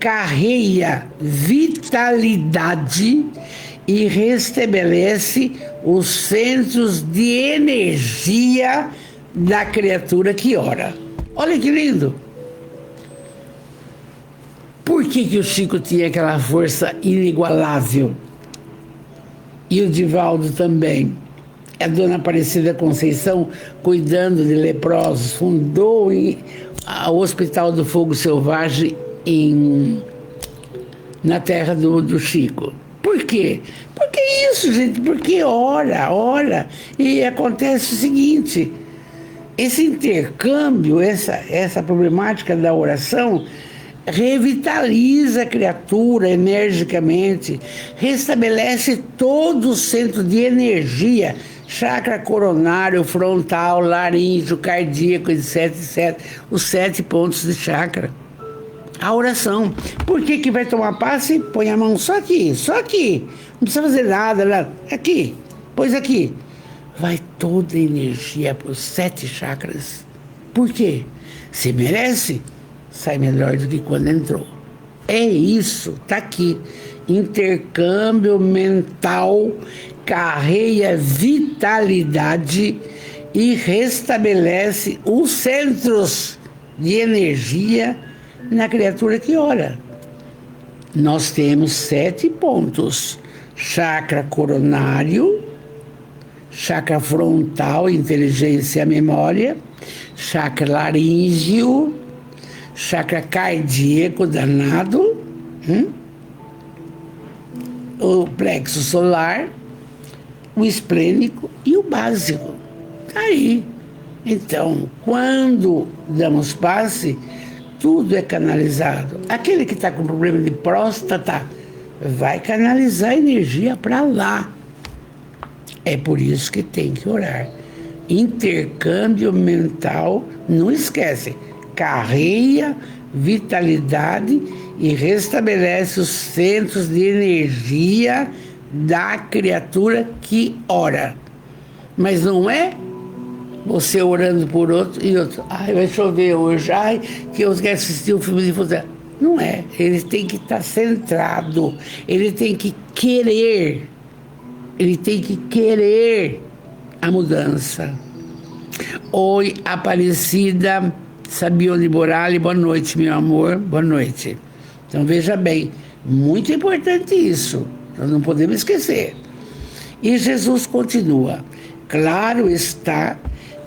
carreia vitalidade e restabelece os centros de energia da criatura que ora. Olha que lindo! Por que o Chico tinha aquela força inigualável? E o Divaldo também. A dona Aparecida Conceição, cuidando de leprosos, fundou o Hospital do Fogo Selvagem na terra do Chico. Por quê? Porque isso, gente, porque ora. E acontece o seguinte, esse intercâmbio, essa problemática da oração, revitaliza a criatura energicamente, restabelece todo o centro de energia, chakra coronário, frontal, laríngeo, cardíaco, etc, os 7 pontos de chakra. A oração. Por que vai tomar passe? Põe a mão só aqui. Não precisa fazer nada. Aqui. Pois aqui. Vai toda a energia para os 7 chakras. Por quê? Se merece, sai melhor do que quando entrou. É isso, tá aqui. Intercâmbio mental carreia vitalidade e restabelece os centros de energia na criatura que ora. Nós temos 7 pontos: chakra coronário, chakra frontal, inteligência e memória, chakra laríngeo, chakra cardíaco danado, o plexo solar, o esplênico e o básico. Tá aí. Então, quando damos passe, tudo é canalizado. Aquele que está com problema de próstata vai canalizar energia para lá. É por isso que tem que orar. Intercâmbio mental, não esquece, carreia vitalidade e restabelece os centros de energia da criatura que ora. Mas não é você orando por outro e outro. Ai, vai chover hoje. Ai, que eu quero assistir um filme de futebol. Não é. Ele tem que estar centrado. Ele tem que querer. Ele tem que querer a mudança. Oi, Aparecida Sabione Borali, boa noite, meu amor. Boa noite. Então, veja bem, muito importante isso. Nós não podemos esquecer. E Jesus continua. Claro está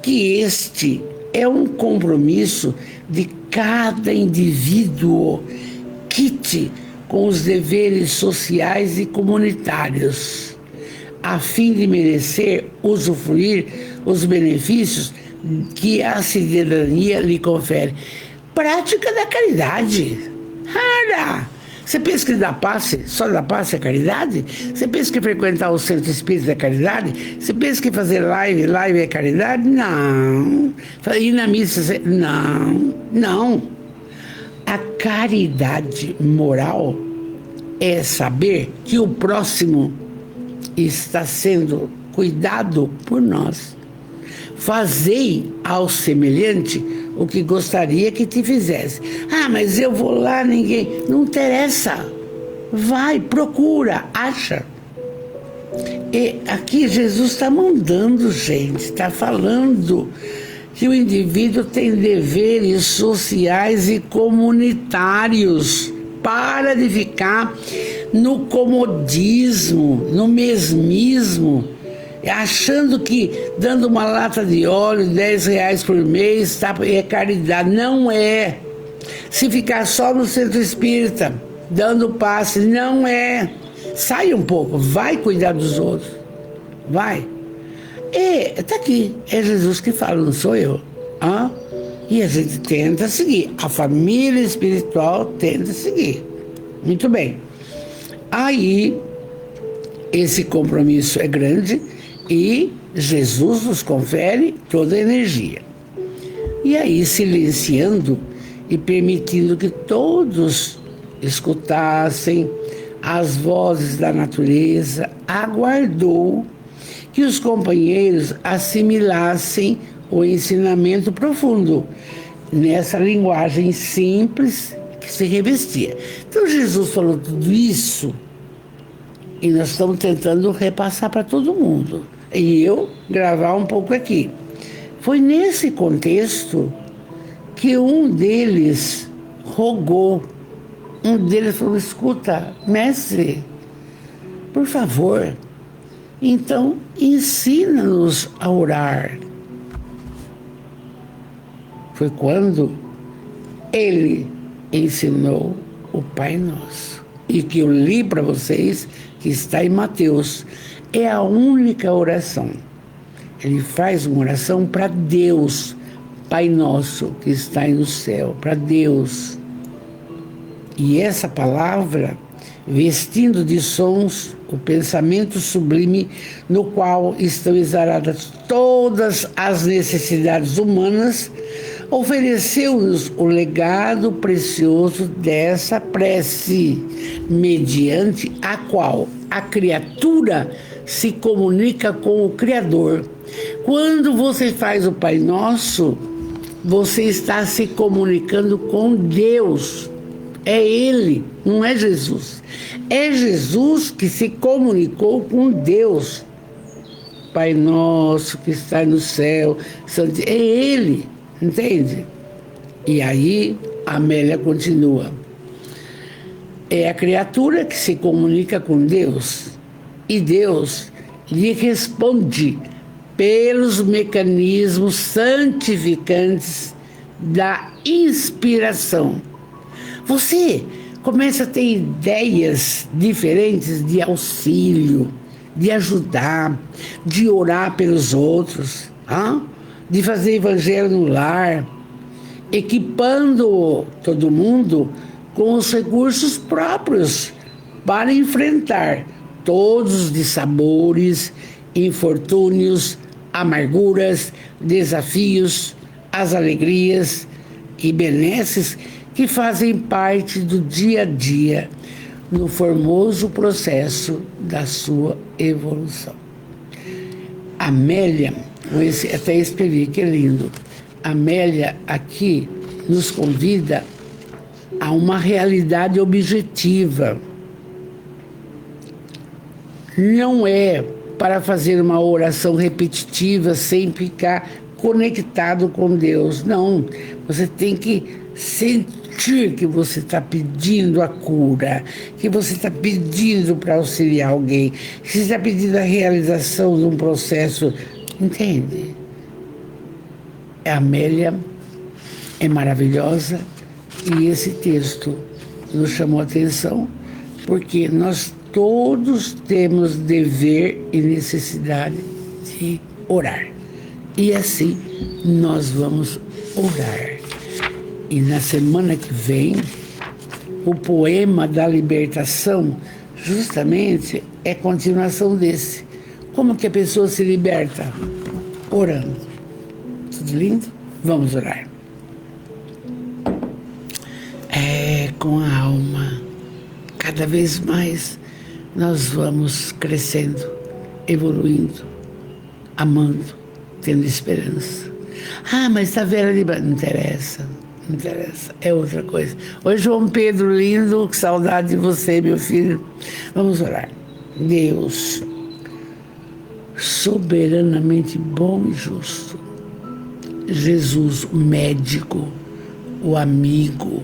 que este é um compromisso de cada indivíduo, quite com os deveres sociais e comunitários, a fim de merecer usufruir os benefícios que a cidadania lhe confere. Prática da caridade. Ora! Você pensa que dá passe, só dá passe a caridade? Você pensa que frequentar o centro espírita é caridade? Você pensa que fazer live é caridade? Não. Ir na missa, não. A caridade moral é saber que o próximo está sendo cuidado por nós. Fazei ao semelhante o que gostaria que te fizesse. Ah, mas eu vou lá, ninguém... Não interessa. Vai, procura, acha. E aqui Jesus está mandando, gente, está falando que o indivíduo tem deveres sociais e comunitários. Para de ficar no comodismo, no mesmismo, achando que dando uma lata de óleo, R$10 por mês, é caridade. Não é. Se ficar só no centro espírita, dando passe, não é. Sai um pouco, vai cuidar dos outros. Vai. E tá aqui, é Jesus que fala, não sou eu. E a gente tenta seguir. A família espiritual tenta seguir. Muito bem. Aí, esse compromisso é grande e Jesus nos confere toda a energia. E aí, silenciando e permitindo que todos escutassem as vozes da natureza, aguardou que os companheiros assimilassem o ensinamento profundo nessa linguagem simples que se revestia. Então Jesus falou tudo isso e nós estamos tentando repassar para todo mundo. E eu gravar um pouco aqui. Foi nesse contexto que um deles rogou. Um deles falou: escuta, mestre, por favor, então ensina-nos a orar. Foi quando ele ensinou o Pai Nosso. E que eu li para vocês, que está em Mateus. É a única oração. Ele faz uma oração para Deus, Pai Nosso, que está no céu, para Deus. E essa palavra, vestindo de sons o pensamento sublime no qual estão exaradas todas as necessidades humanas, ofereceu-nos o legado precioso dessa prece, mediante a qual a criatura se comunica com o Criador. Quando você faz o Pai Nosso, você está se comunicando com Deus. É Ele, não é Jesus. É Jesus que se comunicou com Deus. Pai Nosso que está no céu, é Ele, entende? E aí a Amélia continua. É a criatura que se comunica com Deus e Deus lhe responde pelos mecanismos santificantes da inspiração. Você começa a ter ideias diferentes de auxílio, de ajudar, de orar pelos outros, de fazer evangelho no lar, equipando todo mundo com os recursos próprios para enfrentar todos os dissabores, infortúnios, amarguras, desafios, as alegrias e benesses que fazem parte do dia a dia no formoso processo da sua evolução. Amélia, até escrevi, que lindo. Amélia aqui nos convida a uma realidade objetiva. Não é para fazer uma oração repetitiva sem ficar conectado com Deus. Não, você tem que sentir que você está pedindo a cura, que você está pedindo para auxiliar alguém, que você está pedindo a realização de um processo, entende? A Amélia é maravilhosa e esse texto nos chamou a atenção porque nós todos temos dever e necessidade de orar. E assim nós vamos orar. E na semana que vem, o poema da libertação justamente é continuação desse. Como que a pessoa se liberta? Orando. Tudo lindo? Vamos orar. Com a alma, cada vez mais nós vamos crescendo, evoluindo, amando, tendo esperança. Mas está velha ali, não interessa. Não interessa, é outra coisa. Oi, João Pedro, lindo, que saudade de você, meu filho. Vamos orar. Deus, soberanamente bom e justo. Jesus, o médico, o amigo,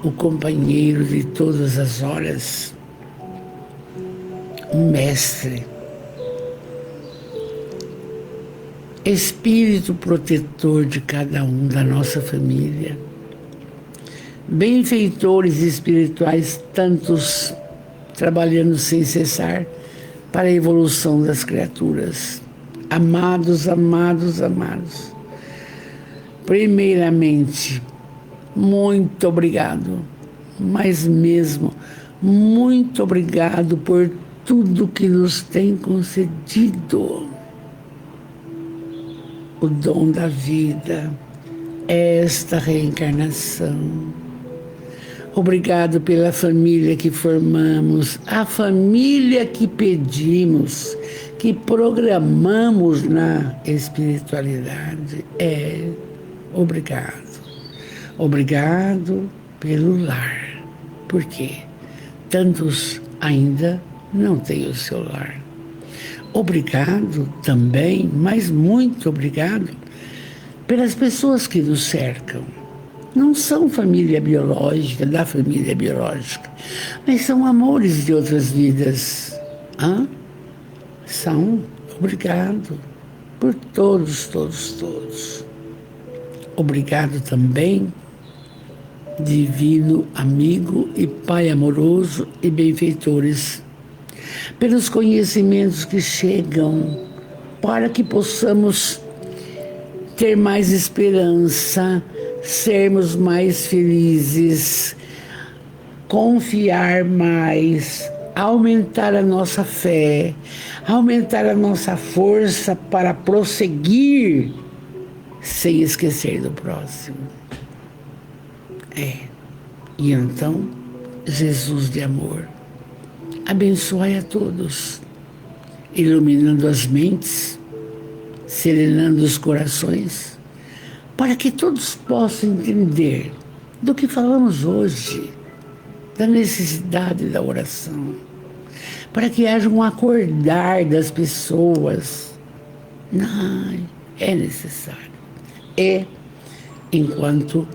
o companheiro de todas as horas. O mestre. Espírito protetor de cada um da nossa família. Benfeitores espirituais, tantos trabalhando sem cessar para a evolução das criaturas. Amados, amados, amados. Primeiramente, muito obrigado, mas mesmo muito obrigado por tudo que nos tem concedido. O dom da vida, esta reencarnação. Obrigado pela família que formamos, a família que pedimos, que programamos na espiritualidade é obrigado. Obrigado pelo lar. Por quê? Tantos ainda não têm o seu lar. Obrigado também, mas muito obrigado, pelas pessoas que nos cercam. Não são família biológica, da família biológica, mas são amores de outras vidas. São. Obrigado por todos, todos, todos. Obrigado também, divino amigo e Pai amoroso e benfeitores, pelos conhecimentos que chegam para que possamos ter mais esperança, sermos mais felizes, confiar mais, aumentar a nossa fé, aumentar a nossa força para prosseguir sem esquecer do próximo. E então, Jesus de amor, abençoai a todos, iluminando as mentes, serenando os corações, para que todos possam entender do que falamos hoje, da necessidade da oração, para que haja um acordar das pessoas. Não, é necessário. Enquanto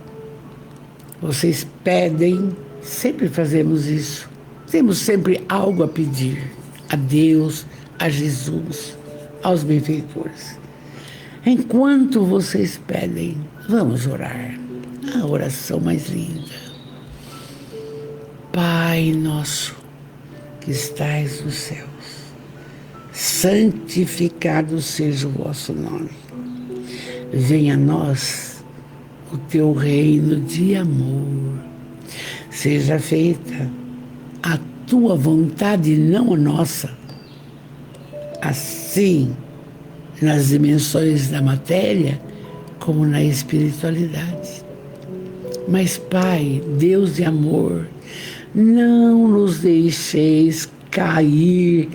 vocês pedem, sempre fazemos isso. Temos sempre algo a pedir a Deus, a Jesus, aos benfeitores. Enquanto vocês pedem, vamos orar. A oração mais linda. Pai nosso, que estais nos céus, santificado seja o vosso nome. Venha a nós o teu reino de amor. Seja feita a tua vontade, não a nossa. Assim, nas dimensões da matéria, como na espiritualidade. Mas, Pai, Deus de amor, não nos deixeis cair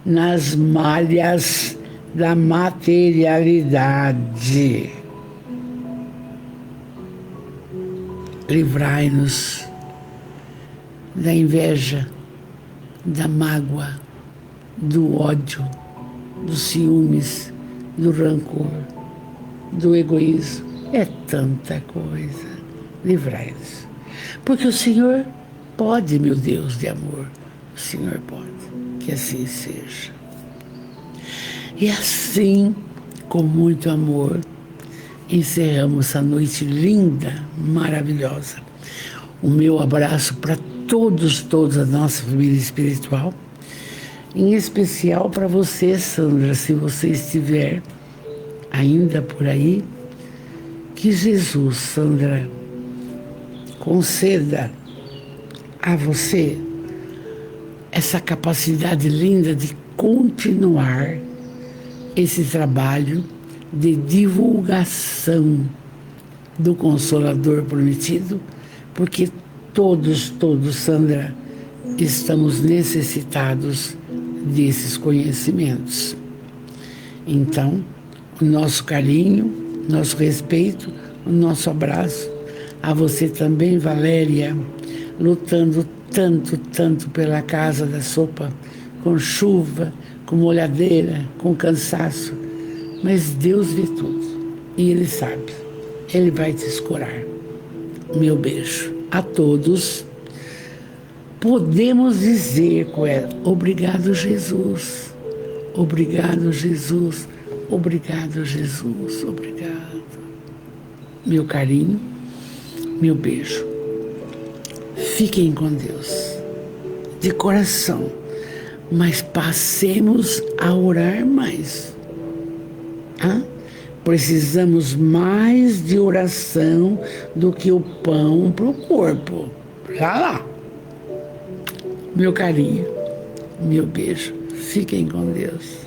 nas malhas da materialidade. Livrai-nos da inveja, da mágoa, do ódio, dos ciúmes, do rancor, do egoísmo. É tanta coisa. Livrai-nos. Porque o Senhor pode, meu Deus de amor. O Senhor pode. Que assim seja. E assim, com muito amor, encerramos essa noite linda, maravilhosa. O meu abraço para todos, toda a nossa família espiritual. Em especial para você, Sandra, se você estiver ainda por aí. Que Jesus, Sandra, conceda a você essa capacidade linda de continuar esse trabalho de divulgação do Consolador prometido, porque todos, Sandra, estamos necessitados desses conhecimentos. Então, o nosso carinho, nosso respeito, o nosso abraço a você também, Valéria, lutando tanto pela casa da sopa, com chuva, com molhadeira, com cansaço. Mas Deus vê tudo e Ele sabe. Ele vai te escorar. Meu beijo a todos. Podemos dizer com ela: obrigado, Jesus. Obrigado, Jesus. Obrigado, Jesus. Obrigado. Meu carinho, meu beijo. Fiquem com Deus, de coração, mas passemos a orar mais. Precisamos mais de oração do que o pão para o corpo. Já lá. Meu carinho, meu beijo. Fiquem com Deus.